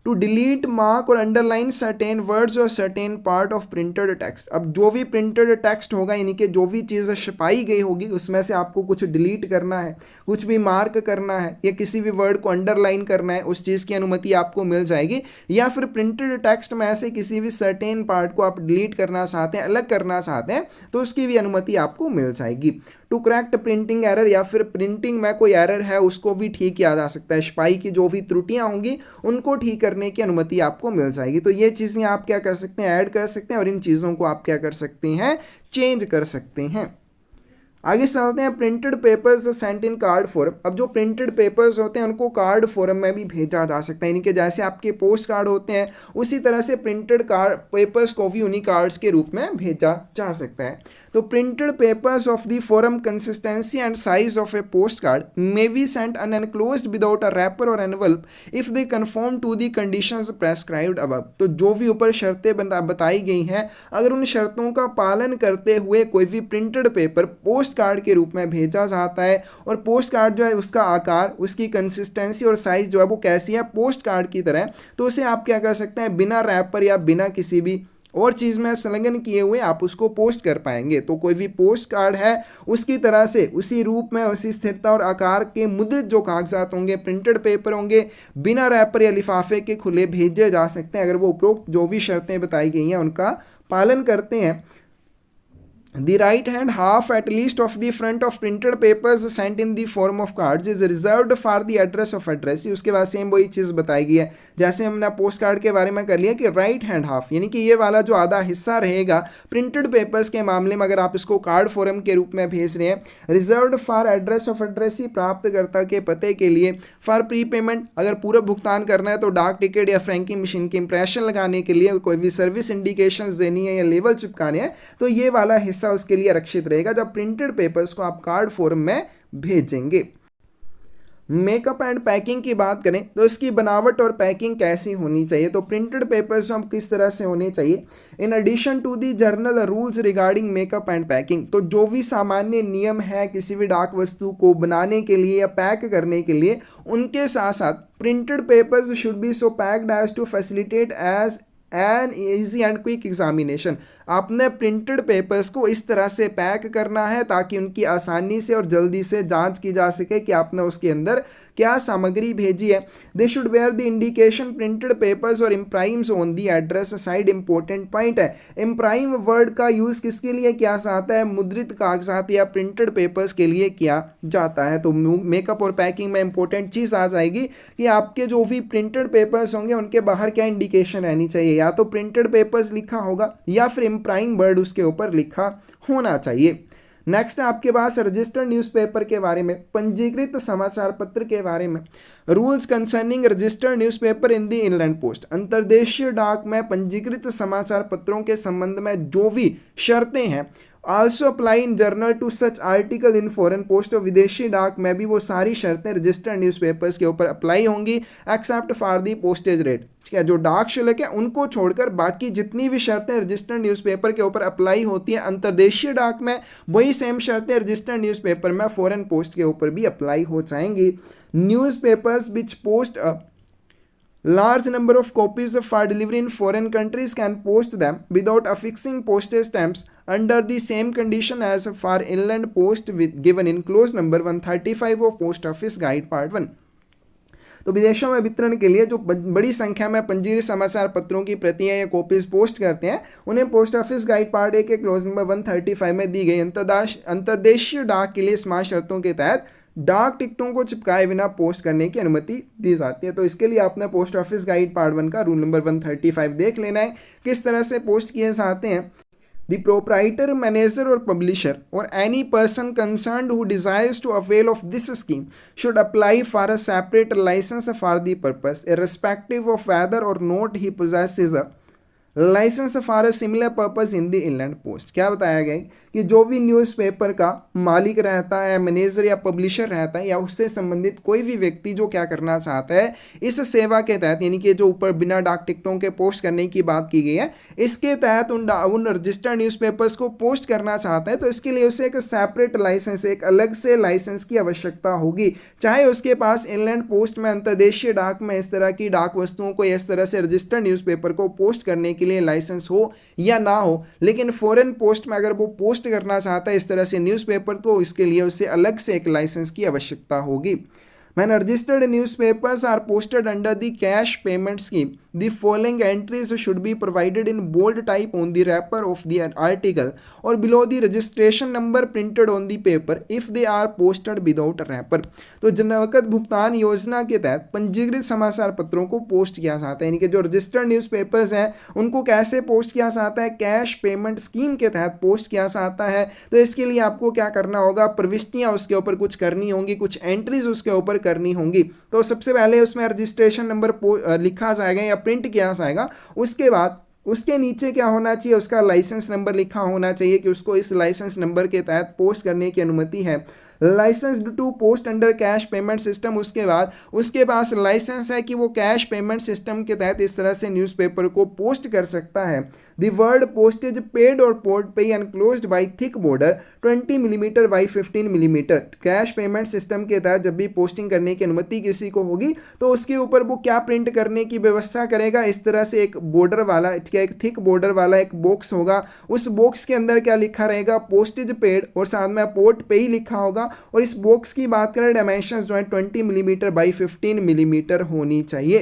टू डिलीट, मार्क और अंडरलाइन सर्टेन वर्ड्स और certain part of printed text. अब जो भी प्रिंटेड टेक्स्ट होगा, यानी कि जो भी चीज़ छपाई गई होगी, उसमें से आपको कुछ डिलीट करना है, कुछ भी मार्क करना है, या किसी भी वर्ड को अंडरलाइन करना है, उस चीज़ की अनुमति आपको मिल जाएगी। या फिर प्रिंटेड टेक्स्ट में ऐसे किसी भी सर्टेन पार्ट को आप डिलीट करना चाहते हैं, अलग करना चाहते हैं, तो उसकी भी अनुमति आपको मिल जाएगी। टू करेक्ट प्रिंटिंग एरर, या फिर प्रिंटिंग में कोई एरर है उसको भी ठीक किया जा सकता है, छपाई की जो भी त्रुटियां होंगी उनको ठीक करने की अनुमति आपको मिल जाएगी। तो ये चीज़ें आप क्या कर सकते हैं, ऐड कर सकते हैं, और इन चीज़ों को आप क्या कर सकते हैं, चेंज कर सकते हैं। आगे चलते हैं, प्रिंटेड पेपर्स सेंट इन कार्ड फॉर्म। अब जो प्रिंटेड पेपर्स होते हैं उनको कार्ड फॉर्म में भी भेजा जा सकता है, यानी कि जैसे आपके पोस्ट कार्ड होते हैं उसी तरह से प्रिंटेड कार्ड पेपर्स को भी उन्हीं कार्ड्स के रूप में भेजा जा सकता है। तो printed papers of the form consistency and size of a post card may be sent unenclosed without a wrapper और envelope if they confirm to the conditions prescribed above. तो जो भी ऊपर शर्तें बताई गई हैं, अगर उन शर्तों का पालन करते हुए कोई भी प्रिंटेड पेपर पोस्ट कार्ड के रूप में भेजा जाता है, और पोस्ट कार्ड जो है उसका आकार, उसकी कंसिस्टेंसी और साइज जो है वो कैसी है, पोस्ट कार्ड की तरह, तो उसे आप क्या कर सकते हैं, बिना रैपर या बिना किसी भी और चीज़ में संलग्न किए हुए आप उसको पोस्ट कर पाएंगे। तो कोई भी पोस्ट कार्ड है उसकी तरह से उसी रूप में, उसी स्थिरता और आकार के मुद्रित जो कागजात होंगे, प्रिंटेड पेपर होंगे, बिना रैपर या लिफाफे के खुले भेजे जा सकते हैं, अगर वो उपरोक्त जो भी शर्तें बताई गई हैं उनका पालन करते हैं। The right hand half at least of the front of printed papers sent in the form of cards is reserved for the address of address। उसके बाद सेम वही चीज़ बताई गई है जैसे हमने पोस्ट कार्ड के बारे में कर लिया कि राइट हैंड हाफ, यानी कि ये वाला जो आधा हिस्सा रहेगा प्रिंटेड पेपर्स के मामले में, अगर आप इसको कार्ड फॉर्म के रूप में भेज रहे हैं, reserved for address of address, ही प्राप्तकर्ता के पते के लिए, फॉर प्री पेमेंट, अगर पूरा भुगतान करना है तो डाक टिकट या फ्रैंकिंग मशीन के इंप्रेशन लगाने के लिए, कोई भी सर्विस इंडिकेशंस देनी है या लेवल चिपकाने हैं, तो ये वाला हिस्सा उसके लिए आरक्षित रहेगा जब प्रिंटेड पेपर्स को आप कार्ड फॉर्म में भेजेंगे। मेकअप एंड पैकिंग की बात करें तो इसकी बनावट और पैकिंग कैसी होनी चाहिए, तो प्रिंटेड पेपर्स हम किस तरह से होने चाहिए। In addition to the general rules regarding make up and packing, तो जो भी सामान्य नियम है किसी भी डाक वस्तु को बनाने के लिए या पैक करने के लिए, उनके साथ साथ printed papers should be so packed as to facilitate as an easy and quick examination. आपने प्रिंटेड पेपर्स को इस तरह से पैक करना है ताकि उनकी आसानी से और जल्दी से जांच की जा सके कि आपने उसके अंदर क्या सामग्री भेजी है। They should wear the indication printed papers और imprimes on the address side. Important point है, इम्प्राइम वर्ड का यूज़ किसके लिए किया जाता है, मुद्रित कागजात या प्रिंटेड पेपर्स के लिए किया जाता है। तो मेकअप और पैकिंग में इंपॉर्टेंट चीज़ आ जाएगी कि आपके जो भी प्रिंटेड पेपर्स होंगे उनके बाहर क्या इंडिकेशन रहनी चाहिए, या तो प्रिंटेड पेपर्स लिखा होगा या फिर इम्प्राइम वर्ड उसके ऊपर लिखा होना चाहिए। नेक्स्ट है आपके पास रजिस्टर्ड न्यूज़पेपर के बारे में, पंजीकृत समाचार पत्र के बारे में। Rules concerning registered newspaper in the inland post, अंतर्देशीय डाक में पंजीकृत समाचार पत्रों के संबंध में जो भी शर्तें हैं, also apply in general to such article in foreign post, और विदेशी डाक में भी वो सारी शर्तें रजिस्टर्ड न्यूज़पेपर्स के ऊपर अप्लाई होंगी except for the postage rate. ठीक है, जो डाक शुल्क है उनको छोड़कर बाकी जितनी भी शर्तें रजिस्टर्ड न्यूज़पेपर के ऊपर अप्लाई होती हैं अंतर्देशीय डाक में, वही सेम शर्तें रजिस्टर्ड न्यूज़पेपर में फॉरेन पोस्ट के ऊपर भी अप्लाई हो जाएंगी। Newspapers which post a large number of copies for delivery in foreign countries can post them without affixing postage stamps under the same condition as for inland post with given in clause number 135 of Post Office Guide Part 1। तो विदेशों में वितरण के लिए जो बड़ी संख्या में पंजीकृत समाचार पत्रों की प्रतियां या कॉपीज पोस्ट करते हैं, उन्हें पोस्ट ऑफिस गाइड पार्ट 1 के क्लोज नंबर 135 में दी गई अंतर्देशीय डाक के लिए समान शर्तों के तहत डाक टिकटों को चिपकाए बिना पोस्ट करने की अनुमति दी जाती है। तो इसके लिए आपने पोस्ट ऑफिस गाइड पार्ट 1 का रूल नंबर 135 देख लेना है, किस तरह से पोस्ट किए जाते हैं। The proprietor, manager or publisher or any person concerned who desires to avail of this scheme should apply for a separate license for the purpose, irrespective of whether or not he possesses a licence for a similar purpose in the inland post. क्या बताया गया कि जो भी newspaper का मालिक रहता है, मैनेजर या पब्लिशर रहता है, या उससे संबंधित कोई भी व्यक्ति जो क्या करना चाहता है इस सेवा के तहत, यानी कि जो ऊपर बिना डाक टिकटों के पोस्ट करने की बात की गई है, इसके तहत उन रजिस्टर्ड न्यूज़पेपर्स को पोस्ट करना चाहता है, तो इसके लिए उसे एक सेपरेट लाइसेंस, एक अलग से लाइसेंस की आवश्यकता होगी। चाहे उसके पास इनलैंड पोस्ट में, अंतर्देशीय डाक में इस तरह की डाक वस्तुओं को, इस तरह से रजिस्टर्ड न्यूज़पेपर को पोस्ट करने के लिए लाइसेंस हो या ना हो, लेकिन फॉरेन पोस्ट में अगर वो पोस्ट करना चाहता है इस तरह से न्यूज़पेपर, तो इसके लिए उसे अलग से एक लाइसेंस की आवश्यकता होगी। When registered newspapers are posted under the cash payment scheme, the following entries should be provided in bold type on the wrapper of the article or below the registration number printed on the paper if they are posted without wrapper। तो जनवकत भुगतान योजना के तहत पंजीकृत समाचार पत्रों को post किया जाता है, यानी कि जो रजिस्टर्ड न्यूज़पेपर्स हैं उनको कैसे पोस्ट किया जाता है, कैश पेमेंट स्कीम के तहत पोस्ट किया जाता है। तो इसके लिए आपको क्या करना होगा, प्रविष्टियाँ उसके ऊपर कुछ करनी होंगी, कुछ एंट्रीज उसके ऊपर करनी होंगी। तो सबसे पहले उसमें रजिस्ट्रेशन नंबर लिखा जाएगा या प्रिंट किया जाएगा। उसके बाद उसके नीचे क्या होना चाहिए, उसका लाइसेंस नंबर लिखा होना चाहिए कि उसको इस लाइसेंस नंबर के तहत पोस्ट करने की अनुमति है। Licence to post under cash payment system, उसके बाद उसके पास लाइसेंस है कि वो कैश पेमेंट सिस्टम के तहत इस तरह से न्यूज़पेपर को पोस्ट कर सकता है। द वर्ड पोस्टेज पेड और पोर्ट पे enclosed by thick border 20 millimetre by 15 millimetre. Cash payment system के तहत जब भी पोस्टिंग करने की अनुमति किसी को होगी तो उसके ऊपर वो क्या प्रिंट करने की व्यवस्था करेगा, इस तरह से एक बॉर्डर वाला, एक थिक बॉर्डर वाला एक बॉक्स होगा। उस बॉक्स के अंदर क्या लिखा रहेगा, पोस्टेज पेड, और साथ में पोर्ट पे ही लिखा होगा। और इस बॉक्स की बात करें, डायमेंशंस जो है 20 मिलीमीटर बाई 15 मिलीमीटर होनी चाहिए।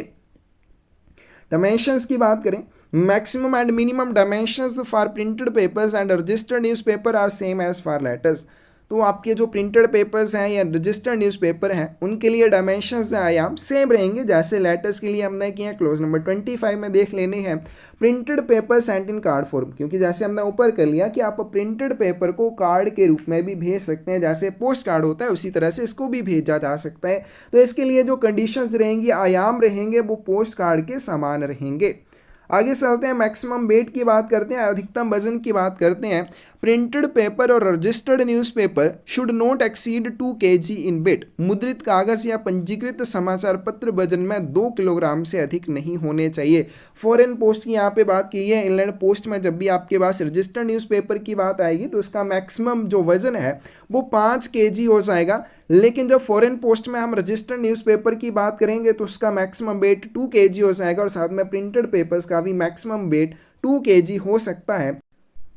डायमेंशंस की बात करें, maximum and minimum dimensions for printed papers and registered newspaper are same as for letters. तो आपके जो प्रिंटेड पेपर्स हैं या रजिस्टर्ड न्यूज़पेपर हैं उनके लिए डायमेंशंस आयाम सेम रहेंगे जैसे लेटर्स के लिए हमने किया। क्लोज नंबर 25 में देख लेने हैं प्रिंटेड पेपर सेंट इन कार्ड फॉर्म, क्योंकि जैसे हमने ऊपर कर लिया कि आप प्रिंटेड पेपर को कार्ड के रूप में भी भेज सकते हैं, जैसे पोस्ट कार्ड होता है उसी तरह से इसको भी भेजा जा सकता है। तो इसके लिए जो कंडीशंस रहेंगी, आयाम रहेंगे, वो पोस्ट कार्ड के समान रहेंगे। आगे चलते हैं, मैक्सिमम वेट की बात करते हैं, अधिकतम वजन की बात करते हैं। प्रिंटेड पेपर और registered newspaper should not exceed 2 kg in weight. मुद्रित कागज या पंजीकृत समाचार पत्र वजन में 2 किलोग्राम से अधिक नहीं होने चाहिए। फॉरेन पोस्ट की यहाँ पे बात की है। इंग्लैंड पोस्ट में जब भी आपके पास रजिस्टर्ड न्यूज़पेपर की बात आएगी तो उसका मैक्सिमम जो वजन है वो 5 kg हो जाएगा, लेकिन जब फॉरेन पोस्ट में हम रजिस्टर्ड न्यूज़पेपर की बात करेंगे तो उसका मैक्सिमम वेट 2 kg हो जाएगा, और साथ में प्रिंटेड पेपर्स का भी मैक्सिमम वेट 2 kg हो सकता है।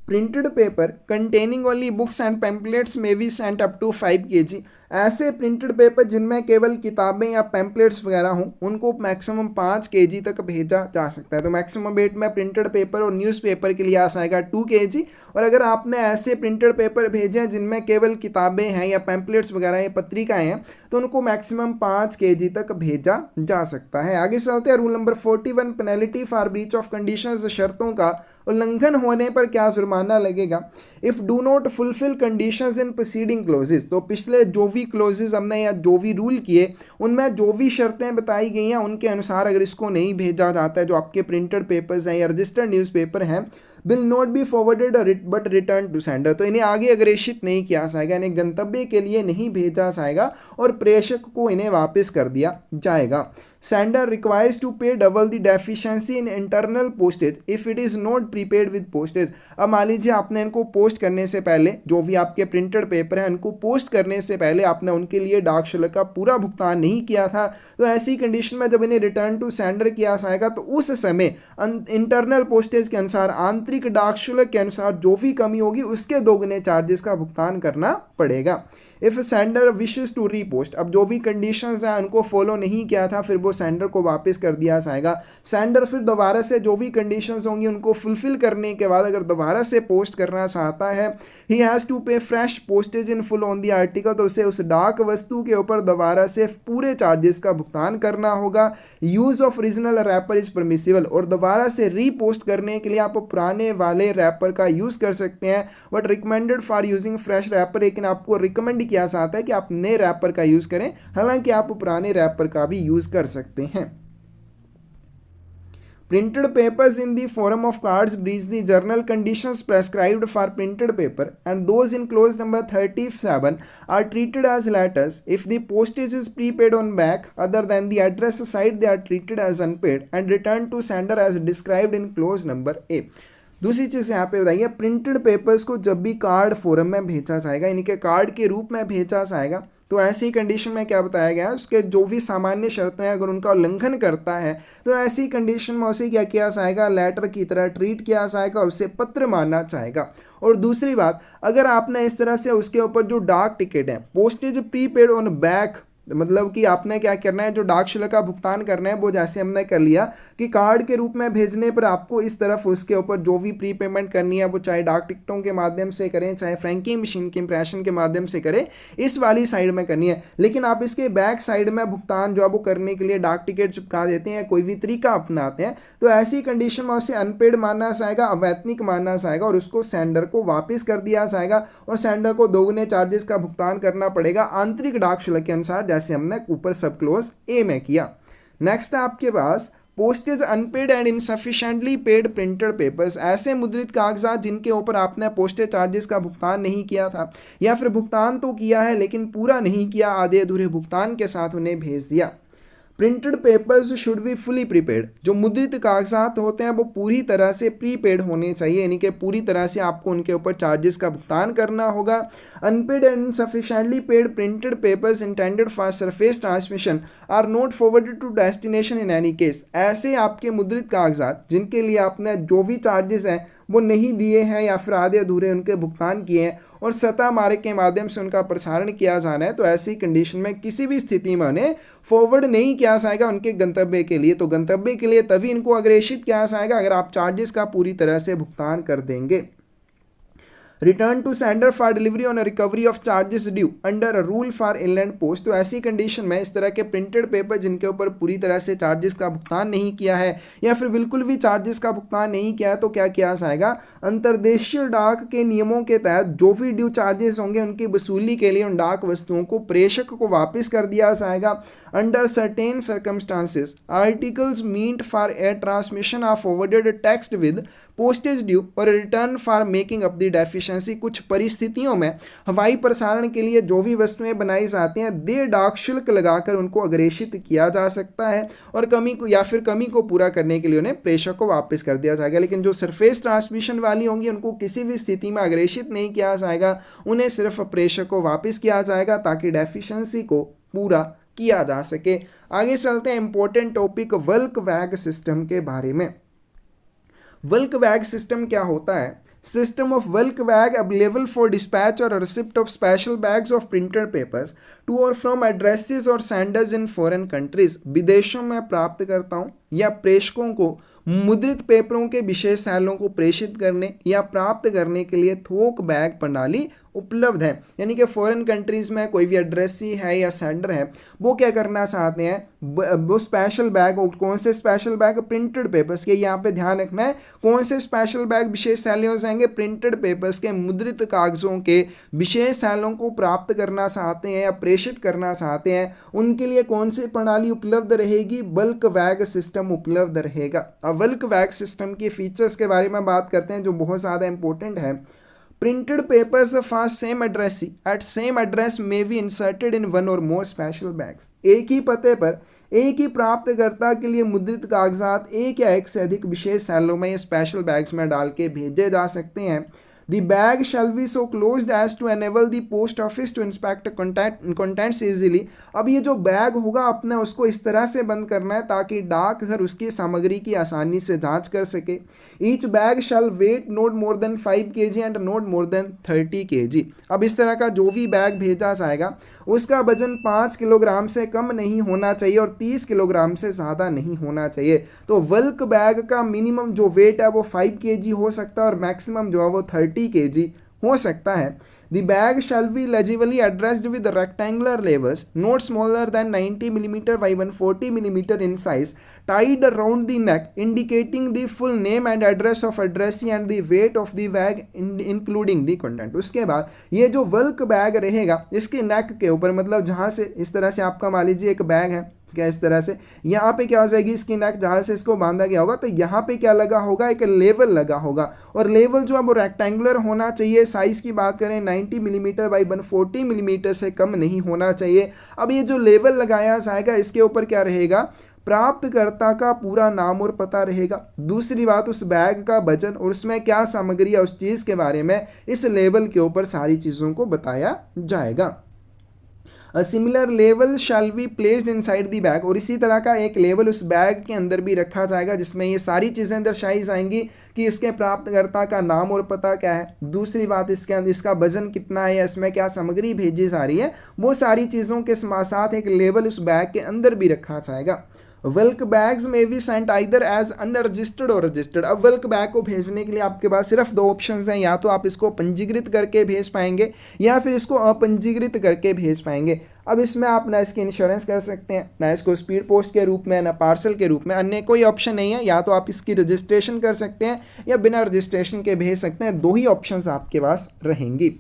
Printed paper containing only books and pamphlets may be sent up to 5 kg। ऐसे प्रिंटेड पेपर जिनमें केवल किताबें या पैम्पलेट्स वगैरह हों उनको मैक्सिमम 5 kg तक भेजा जा सकता है। तो मैक्सिमम वेट में प्रिंटेड पेपर और न्यूज़पेपर के लिए आ जाएगा 2 kg। और अगर आपने ऐसे प्रिंटेड पेपर भेजे हैं जिनमें केवल किताबें हैं या पैम्पलेट्स वगैरह या पत्रिकाएँ हैं तो उनको मैक्सिमम 5 kg तक भेजा जा सकता है। आगे चलते हैं, rule number 41, penalty for breach of conditions. शर्तों का उल्लंघन होने पर क्या जुर्माना लगेगा। If do not fulfil conditions in preceding clauses, तो पिछले जो भी क्लोजेज हमने या जो भी रूल किए उनमें जो भी शर्तें बताई गई हैं उनके अनुसार अगर इसको नहीं भेजा जाता है, जो आपके प्रिंटेड पेपर्स हैं या रजिस्टर्ड न्यूज़पेपर हैं, will not be forwarded but return to sender, तो इन्हें आगे अग्रेषित नहीं किया जाएगा, इन्हें गंतव्य के लिए नहीं भेजा जाएगा और प्रेषक को इन्हें वापस कर दिया जाएगा। सेंडर रिक्वायर्स टू पे double the deficiency in internal postage if it is not prepaid with postage. अब मान लीजिए आपने इनको पोस्ट करने से पहले, जो भी आपके प्रिंटेड पेपर हैं उनको पोस्ट करने से पहले आपने उनके लिए डाक शुल्क का पूरा भुगतान नहीं किया था, तो ऐसी कंडीशन में जब इन्हें रिटर्न टू सेंडर किया जाएगा तो उस समय इंटरनल पोस्टेज के अनुसार, आंतरिक डाक शुल्क के अनुसार जो भी कमी होगी उसके दोगुने चार्जेस का भुगतान करना पड़ेगा। If sender wishes to repost, अब जो भी कंडीशंस हैं उनको फॉलो नहीं किया था फिर वो सेंडर को वापस कर दिया जाएगा। सेंडर फिर दोबारा से जो भी कंडीशंस होंगी उनको फुलफिल करने के बाद अगर दोबारा से पोस्ट करना चाहता है, ही हैज़ टू पे fresh postage in full on the article, तो उसे उस डाक वस्तु के ऊपर दोबारा से पूरे चार्जेस का भुगतान करना होगा। Use of original wrapper is permissible, और दोबारा से रीपोस्ट करने के लिए आप पुराने वाले रैपर का यूज़ कर सकते हैं, but recommended for using fresh wrapper, लेकिन आपको रिकमेंड किया जाता है कि आप नए रैपर का यूज़ करें, हालांकि आप पुराने रैपर का भी यूज़ कर सकते हैं। Printed papers in the form of cards breach the journal conditions prescribed for printed paper, and those in clause number 37 are treated as letters. If the postage is prepaid on back other than the address side, they are treated as unpaid and returned to sender as described in clause number A. दूसरी चीज़ यहाँ पे बताइए, printed papers को जब भी card form में भेजा जाएगा, यानी कि कार्ड के रूप में भेजा जाएगा, तो ऐसी कंडीशन में क्या बताया गया है, उसके जो भी सामान्य शर्तें हैं अगर उनका उल्लंघन करता है तो ऐसी कंडीशन में उसे क्या किया जाएगा, लेटर की तरह ट्रीट किया जाएगा, उसे पत्र माना जाएगा। और दूसरी बात, अगर आपने इस तरह से उसके ऊपर जो डाक टिकट है, पोस्टेज प्रीपेड ऑन बैक, मतलब कि आपने क्या करना है, जो डाक शुल्क का भुगतान करना है वो जैसे हमने कर लिया कि कार्ड के रूप में भेजने पर आपको इस तरफ उसके ऊपर जो भी प्री पेमेंट करनी है वो चाहे डाक टिकटों के माध्यम से करें, चाहे फ्रैंकिंग मशीन के इंप्रेशन के माध्यम से करें, इस वाली साइड में करनी है। लेकिन आप इसके बैक साइड में भुगतान जो है वो करने के लिए डाक टिकट चिपका देते हैं, कोई भी तरीका अपनाते हैं, तो ऐसी कंडीशन में उसे अनपेड माना जाएगा, अवैतनिक माना जाएगा और उसको सेंडर को वापस कर दिया जाएगा और सेंडर को दोगुने चार्जेस का भुगतान करना पड़ेगा आंतरिक डाक शुल्क के अनुसार, जैसे हमने ऊपर सब क्लोज ए में किया। नेक्स्ट है आपके पास postage unpaid and insufficiently paid printed papers, ऐसे मुद्रित कागजात जिनके ऊपर आपने पोस्टेज चार्जेस का भुगतान नहीं किया था या फिर भुगतान तो किया है लेकिन पूरा नहीं किया, आधे अधूरे भुगतान के साथ उन्हें भेज दिया। Printed papers should be fully prepaid, जो मुद्रित कागजात होते हैं वो पूरी तरह से प्रीपेड होने चाहिए, यानी कि पूरी तरह से आपको उनके ऊपर चार्जेस का भुगतान करना होगा। Unpaid and insufficiently paid printed papers intended for surface transmission are not forwarded to destination in any case, ऐसे आपके मुद्रित कागजात जिनके लिए आपने जो भी चार्जेस हैं वो नहीं दिए हैं या फिर आधे अधूरे उनके भुगतान किए हैं और सतह मार्ग के माध्यम से उनका प्रसारण किया जाना है, तो ऐसी कंडीशन में किसी भी स्थिति में उन्हें फॉरवर्ड नहीं किया जाएगा उनके गंतव्य के लिए। तो गंतव्य के लिए तभी इनको अग्रेषित किया जाएगा अगर आप चार्जेस का पूरी तरह से भुगतान कर देंगे। Return to sender for delivery on recovery of charges due under rule for inland post, तो ऐसी कंडीशन में इस तरह के प्रिंटेड पेपर जिनके ऊपर पूरी तरह से चार्जेस का भुगतान नहीं किया है या फिर बिल्कुल भी चार्जेस का भुगतान नहीं किया है, तो क्या किया जाएगा, अंतर्देशीय डाक के नियमों के तहत जो भी ड्यू चार्जेस होंगे उनकी वसूली के लिए उन डाक वस्तुओं को प्रेषक को वापस कर दिया जाएगा। Under certain circumstances articles meant for air transmission are forwarded taxed with postage due और return for making up the deficiency, कुछ परिस्थितियों में हवाई प्रसारण के लिए जो भी वस्तुएं बनाई जाती हैं देय डाक शुल्क लगाकर उनको अग्रेषित किया जा सकता है और कमी को या फिर कमी को पूरा करने के लिए उन्हें प्रेषक को वापस कर दिया जाएगा। लेकिन जो सरफेस ट्रांसमिशन वाली होंगी उनको किसी भी स्थिति में अग्रेषित नहीं किया जाएगा, उन्हें सिर्फ प्रेषक को वापस किया जाएगा ताकि डेफिशिएंसी को पूरा किया जा सके। आगे चलते हैं important topic bulk bag system के बारे में। बल्क बैग सिस्टम क्या होता है? System of bulk bag available for dispatch और receipt of special bags of printed papers to और फ्रॉम एड्रेसेस और सेंडर्स इन फॉरेन कंट्रीज, विदेशों में प्राप्तकर्ताओं या प्रेषकों को मुद्रित पेपरों के विशेष शैलों को प्रेषित करने या प्राप्त करने के लिए थोक बैग प्रणाली उपलब्ध है। यानी कि फॉरेन कंट्रीज में कोई भी एड्रेसी है या सेंडर है वो क्या करना चाहते हैं, वो स्पेशल बैग, कौन से स्पेशल बैग, प्रिंटेड पेपर्स के, यहाँ पे ध्यान रखना है कौन से स्पेशल बैग विशेष शैलें हो जाएंगे, प्रिंटेड पेपर्स के मुद्रित कागजों के विशेष शैलों को प्राप्त करना चाहते हैं या प्रेषित करना चाहते हैं, उनके लिए कौन सी प्रणाली उपलब्ध रहेगी, बल्क बैग सिस्टम उपलब्ध रहेगा। अब बल्क बैग सिस्टम के फीचर्स के बारे में बात करते हैं जो बहुत ज़्यादा इंपॉर्टेंट है। Printed papers for same addressee at same address may be inserted in one or more special bags, एक ही पते पर एक ही प्राप्तकर्ता के लिए मुद्रित कागजात एक या एक से अधिक विशेष शैलों में या स्पेशल बैग्स में डाल के भेजे जा सकते हैं। The bag shall be so closed as to enable the post office to inspect contents easily। अब ये जो बैग होगा अपने उसको इस तरह से बंद करना है ताकि डाकघर उसकी सामग्री की आसानी से जांच कर सके। Each bag shall weight not more than 5 kg and not more than 30 kg। अब इस तरह का जो भी बैग भेजा जाएगा उसका वजन 5 किलोग्राम से कम नहीं होना चाहिए और 30 किलोग्राम से ज़्यादा नहीं होना चाहिए। तो बल्क बैग का मिनिमम जो वेट है वो 5 kg हो सकता है और मैक्सिमम जो है वो 30 kg हो सकता है। The bag shall be legibly addressed with rectangular labels not smaller than 90 mm by 140 mm in size, tied around the neck, indicating the full name and address of addressee and the weight of the bag including the content। उसके बाद ये जो bulk bag रहेगा इसके नेक के ऊपर, मतलब जहाँ से इस तरह से आपका मान लीजिए एक बैग है, क्या इस तरह से यहाँ पे क्या हो जाएगी इसकी नेक, जहाँ से इसको बांधा गया होगा तो यहाँ पे क्या लगा होगा, एक लेवल लगा होगा। और लेवल जो है वो रेक्टेंगुलर होना चाहिए। साइज़ की बात करें 90 मिलीमीटर बाई 140 मिलीमीटर से कम नहीं होना चाहिए। अब ये जो लेवल लगाया जाएगा इसके ऊपर क्या रहेगा, प्राप्तकर्ता का पूरा नाम और पता रहेगा। दूसरी बात, उस बैग का वजन और उसमें क्या सामग्री है उस चीज़ के बारे में इस लेवल के ऊपर सारी चीज़ों को बताया जाएगा। Similar level shall be placed inside the bag, और इसी तरह का एक लेवल उस बैग के अंदर भी रखा जाएगा जिसमें ये सारी चीज़ें दर्शाई जाएंगी कि इसके प्राप्तकर्ता का नाम और पता क्या है। दूसरी बात, इसके अंदर इसका वजन कितना है, इसमें क्या सामग्री भेजी जा रही है, वो सारी चीज़ों के साथ एक लेवल उस बैग के अंदर भी रखा जाएगा। वेल्क बैग्स में भी सेंट आइदर एज अनरजिस्टर्ड और रजिस्टर्ड। अब वेल्क बैग को भेजने के लिए आपके पास सिर्फ दो ऑप्शंस हैं, या तो आप इसको पंजीकृत करके भेज पाएंगे या फिर इसको अपंजीकृत करके भेज पाएंगे। अब इसमें आप ना इसकी इंश्योरेंस कर सकते हैं, ना इसको स्पीड पोस्ट के रूप में, ना पार्सल के रूप में, अन्य कोई ऑप्शन नहीं है। या तो आप इसकी रजिस्ट्रेशन कर सकते हैं या बिना रजिस्ट्रेशन के भेज सकते हैं, दो ही ऑप्शंस आपके पास रहेंगी।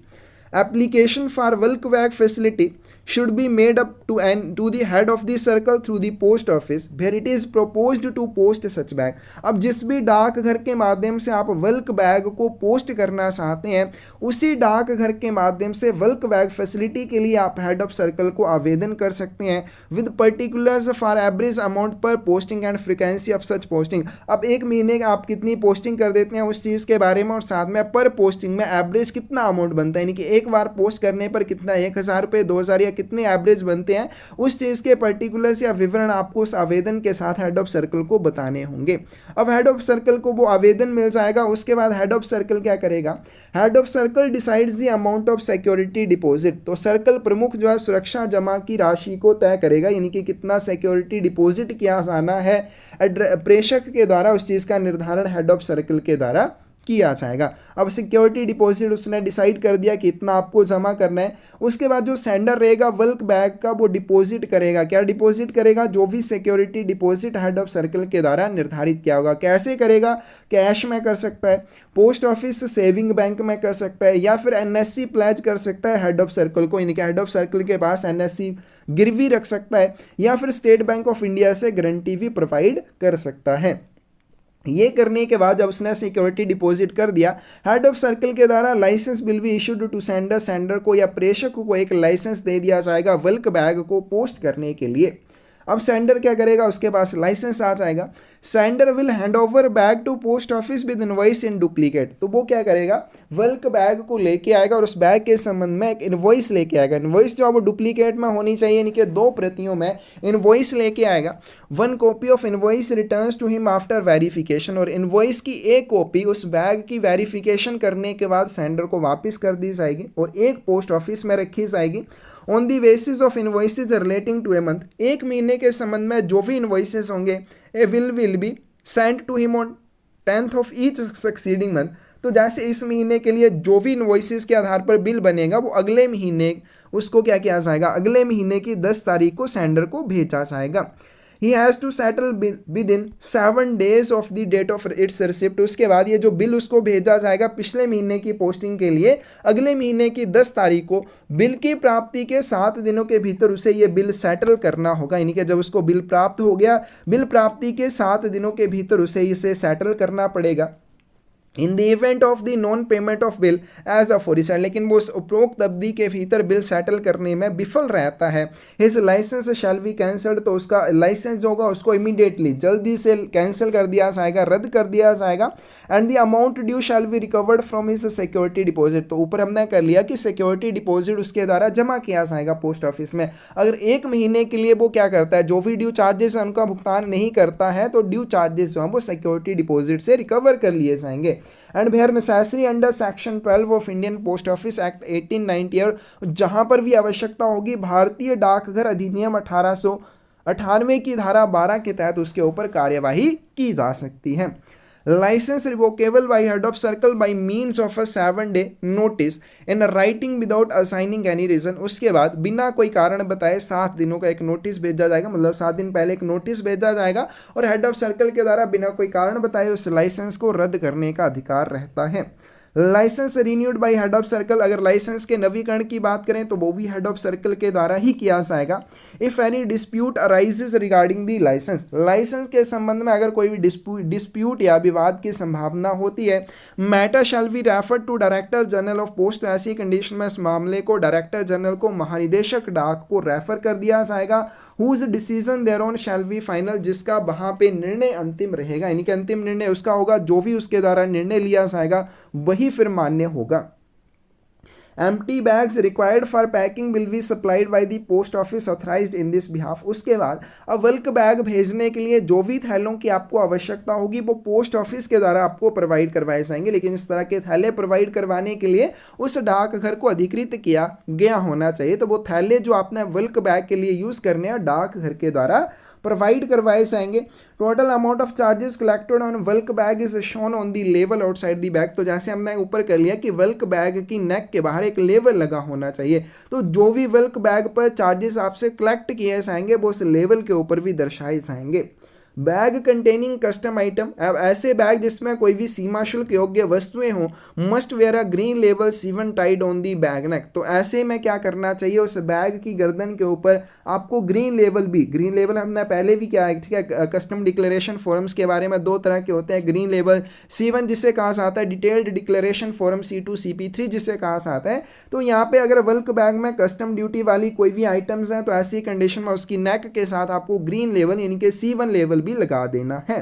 Application for वेल्क bag facility should be made up to the head of the circle through the post office where it is proposed to post such bag। अब जिस भी डाकघर के माध्यम से आप वेल्क बैग को पोस्ट करना चाहते हैं उसी डाकघर के माध्यम से वेल्क बैग फैसिलिटी के लिए आप हेड ऑफ सर्कल को आवेदन कर सकते हैं with particulars for average amount per posting and frequency of such posting. अब एक महीने का आप कितनी पोस्टिंग कर देते हैं उस चीज़ के बारे में, और साथ में पर पोस्टिंग में एवरेज कितना अमाउंट बनता है, यानी कि एक बार पोस्ट करने पर कितना 1000 रुपये 2000 या कितने एवरेज बनते हैं, उस चीज के पर्टिकुलर्स या विवरण आपको उस आवेदन के साथ हेड ऑफ सर्कल को बताने होंगे। अब हेड ऑफ सर्कल को वो आवेदन मिल जाएगा, उसके बाद हेड ऑफ सर्कल क्या करेगा, head of circle decides the amount of security deposit. तो सर्कल प्रमुख जो है सुरक्षा जमा की राशि को तय करेगा, यानी कि कितना सिक्योरिटी डिपॉजिट किया जाना है प्रेषक के द्वारा, उस चीज का निर्धारण हेड ऑफ सर्कल के द्वारा किया जाएगा। अब सिक्योरिटी डिपॉजिट उसने डिसाइड कर दिया कि इतना आपको जमा करना है, उसके बाद जो सेंडर रहेगा वेल्क बैग का वो डिपॉजिट करेगा। क्या डिपॉजिट करेगा, जो भी security deposit head of circle के द्वारा निर्धारित किया होगा। कैसे करेगा, कैश में कर सकता है, पोस्ट ऑफिस सेविंग बैंक में कर सकता है, या फिर एनएससी प्लेज कर सकता है हेड ऑफ सर्कल को, यानी कि हेड ऑफ सर्कल के पास एनएससी गिरवी रख सकता है, या फिर स्टेट बैंक ऑफ इंडिया से गारंटी भी प्रोवाइड कर सकता है। ये करने के बाद जब उसने सिक्योरिटी डिपॉजिट कर दिया, हेड ऑफ सर्कल के द्वारा लाइसेंस बिल भी इशूड टू सेंडर, सेंडर को या प्रेषक को एक लाइसेंस दे दिया जाएगा वेल्क बैग को पोस्ट करने के लिए। अब सेंडर क्या करेगा, उसके पास लाइसेंस आ जाएगा। Sender will hand over bag to post office with invoice in duplicate. तो वो क्या करेगा, वेल्क बैग को लेके आएगा और उस बैग के संबंध में एक इनवॉइस लेके आएगा। इनवॉइस जो है वो डुप्लीकेट में होनी चाहिए, यानी कि 2 प्रतियों में इनवॉइस लेके आएगा। 1 copy of invoice returns to him after verification, और इनवॉइस की एक कॉपी उस बैग की वेरिफिकेशन करने के बाद सेंडर को वापस कर दी जाएगी और एक पोस्ट ऑफिस में रखी जाएगी। On the basis of invoices relating to a month, एक महीने के संबंध में जो भी इनवॉइसेज होंगे a will be sent to him on 10th of each succeeding month. तो जैसे इस महीने के लिए जो भी इनवॉइसेज के आधार पर बिल बनेगा वो अगले महीने उसको क्या किया जाएगा, अगले महीने की 10 तारीख को सेंडर को भेजा जाएगा। He has to settle within 7 days of the date of its receipt. उसके बाद ये जो बिल उसको भेजा जाएगा पिछले महीने की पोस्टिंग के लिए, अगले महीने की 10 तारीख को बिल की प्राप्ति के 7 दिनों के भीतर उसे ये बिल सेटल करना होगा, यानी कि जब उसको बिल प्राप्त हो गया, बिल प्राप्ति के 7 दिनों के भीतर उसे इसे सेटल करना पड़ेगा। In the event of the non payment of bill as aforesaid, लेकिन वो उपरोक्त अवधि के भीतर बिल सेटल करने में विफल रहता है, his licence shall be cancelled, तो उसका लाइसेंस जो होगा उसको इमीडिएटली जल्दी से कैंसिल कर दिया जाएगा, रद्द कर दिया जाएगा। And the amount due shall be recovered from his security deposit. तो ऊपर हमने कर लिया कि सिक्योरिटी डिपॉजिट उसके द्वारा जमा किया जाएगा पोस्ट ऑफिस में। अगर एक महीने के लिए वो क्या करता है, जो भी ड्यू चार्जेस उनका भुगतान नहीं करता है तो ड्यू चार्जेस जो हैं वो सिक्योरिटी डिपॉजिट से रिकवर कर लिए जाएंगे। And where necessary under section 12 of Indian Post Office Act 1890, और जहां पर भी आवश्यकता होगी भारतीय डाकघर अधिनियम 1898 की धारा 12 के तहत उसके ऊपर कार्यवाही की जा सकती है। Licence revocable by head of circle by means of a 7 day notice in writing without assigning any reason. उसके बाद बिना कोई कारण बताए 7 दिनों का एक नोटिस भेजा जाएगा, मतलब 7 दिन पहले एक नोटिस भेजा जाएगा और हेड ऑफ सर्कल के द्वारा बिना कोई कारण बताए उस लाइसेंस को रद्द करने का अधिकार रहता है। Licence renewed by head of circle, अगर लाइसेंस के नवीकरण की बात करें तो वो भी हेड ऑफ सर्कल के द्वारा ही किया जाएगा। If any dispute arises regarding the licence, licence के संबंध में अगर कोई भी डिस्प्यूट या विवाद की संभावना होती है, matter shall be refer to director general of post, तो ऐसी कंडीशन में इस मामले को डायरेक्टर जनरल को, महानिदेशक डाक को रेफर कर दिया जाएगा। Whose decision thereon shall be final, जिसका वहां पे निर्णय अंतिम रहेगा, यानी कि अंतिम निर्णय उसका होगा, जो भी उसके द्वारा निर्णय लिया जाएगा वही फिर मान्य होगा। empty bags required for packing will be supplied by the post office authorized in this behalf। उसके बाद अब बल्क बैग भेजने के लिए जो भी थैलों की आपको आवश्यकता होगी वो पोस्ट ऑफिस के द्वारा आपको प्रोवाइड करवाए जाएंगे, लेकिन इस तरह के थैले प्रोवाइड करवाने के लिए उस डाकघर को अधिकृत किया गया होना चाहिए। तो वो थैले जो आपने बल्क बैग के लिए यूज़ करने हैं डाकघर के द्वारा प्रोवाइड करवाए जाएंगे। Total amount of charges collected on bulk bag is shown on the level outside the bag. तो जैसे हमने ऊपर कर लिया कि बल्क बैग की नेक के बाहर एक लेवल लगा होना चाहिए, तो जो भी बल्क बैग पर चार्जेस आपसे कलेक्ट किए जाएंगे वो उस लेवल के ऊपर भी दर्शाए जाएंगे। बैग कंटेनिंग कस्टम आइटम, अब ऐसे बैग जिसमें कोई भी सीमा शुल्क योग्य वस्तुएं हों, must wear a green label sewn tied on the bag neck. तो ऐसे में क्या करना चाहिए, उस बैग की गर्दन के ऊपर आपको ग्रीन लेबल भी, ग्रीन लेबल हमने पहले भी क्या है, ठीक है, कस्टम डिक्लेरेशन फॉर्म्स के बारे में दो तरह के होते हैं, ग्रीन लेबल C1 जिसे कहा जाता है detailed declaration form, C2 CP3 जिसे कहा जाता है। तो यहाँ पे अगर बल्क बैग में कस्टम ड्यूटी वाली कोई भी आइटम्स हैं तो ऐसी कंडीशन में उसकी नेक के साथ आपको ग्रीन लेबल यानी कि C1 लेबल भी लगा देना है।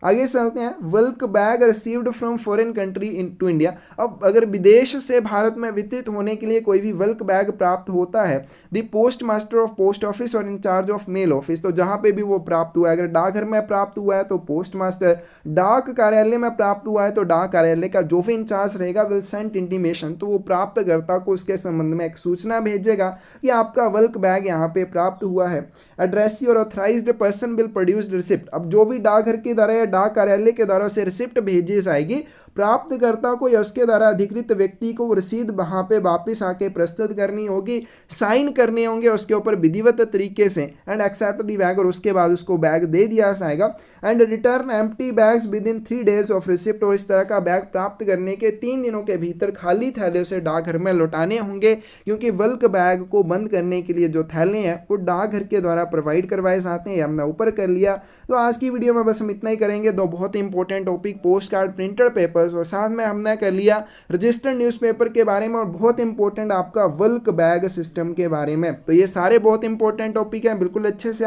आगे चलते हैं, bulk bag received from foreign country in to India. अब अगर विदेश से भारत में वितरित होने के लिए कोई भी बल्क बैग प्राप्त होता है, the post master of post office और इंचार्ज ऑफ मेल ऑफिस, तो जहां पे भी वो प्राप्त हुआ है, अगर डाकघर में प्राप्त हुआ है तो पोस्ट मास्टर, डाक कार्यालय में प्राप्त हुआ है तो डाक कार्यालय का जो भी इंचार्ज रहेगा विल सेंड इंटीमेशन, तो वो प्राप्तकर्ता को उसके संबंध में एक सूचना भेजेगा कि आपका बल्क बैग यहाँ पे प्राप्त हुआ है। एड्रेसी और authorised person will produce receipt, अब जो भी डाकघर के द्वारा या डाक कार्यालय के द्वारा से रिसिप्ट भेजी जाएगी, प्राप्तकर्ता को या उसके द्वारा अधिकृत व्यक्ति को रसीद वहां पे वापस आके प्रस्तुत करनी होगी, साइन करने होंगे उसके ऊपर विधिवत तरीके से, एंड एक्सेप्ट दी बैग, और उसके बाद उसको बैग दे दिया जाएगा। And return empty bags with in 3 days of receipt, और इस तरह का बैग प्राप्त करने के 3 दिनों के भीतर खाली थैले से डाकघर में लौटाने होंगे, क्योंकि बल्क बैग को बंद करने के लिए जो थैले हैं वो डाकघर के द्वारा प्रोवाइड करवाए जाते हैं। हमने ऊपर कर लिया। तो आज की वीडियो में बस हम इतना ही करेंगे। दो बहुत ही important topic, post card, printed papers, और साथ में हमने कर लिया रजिस्टर्ड न्यूज़पेपर के बारे में, और बहुत इंपॉर्टेंट आपका बल्क बैग सिस्टम के बारे में। तो ये सारे बहुत इंपॉर्टेंट टॉपिक हैं, बिल्कुल अच्छे से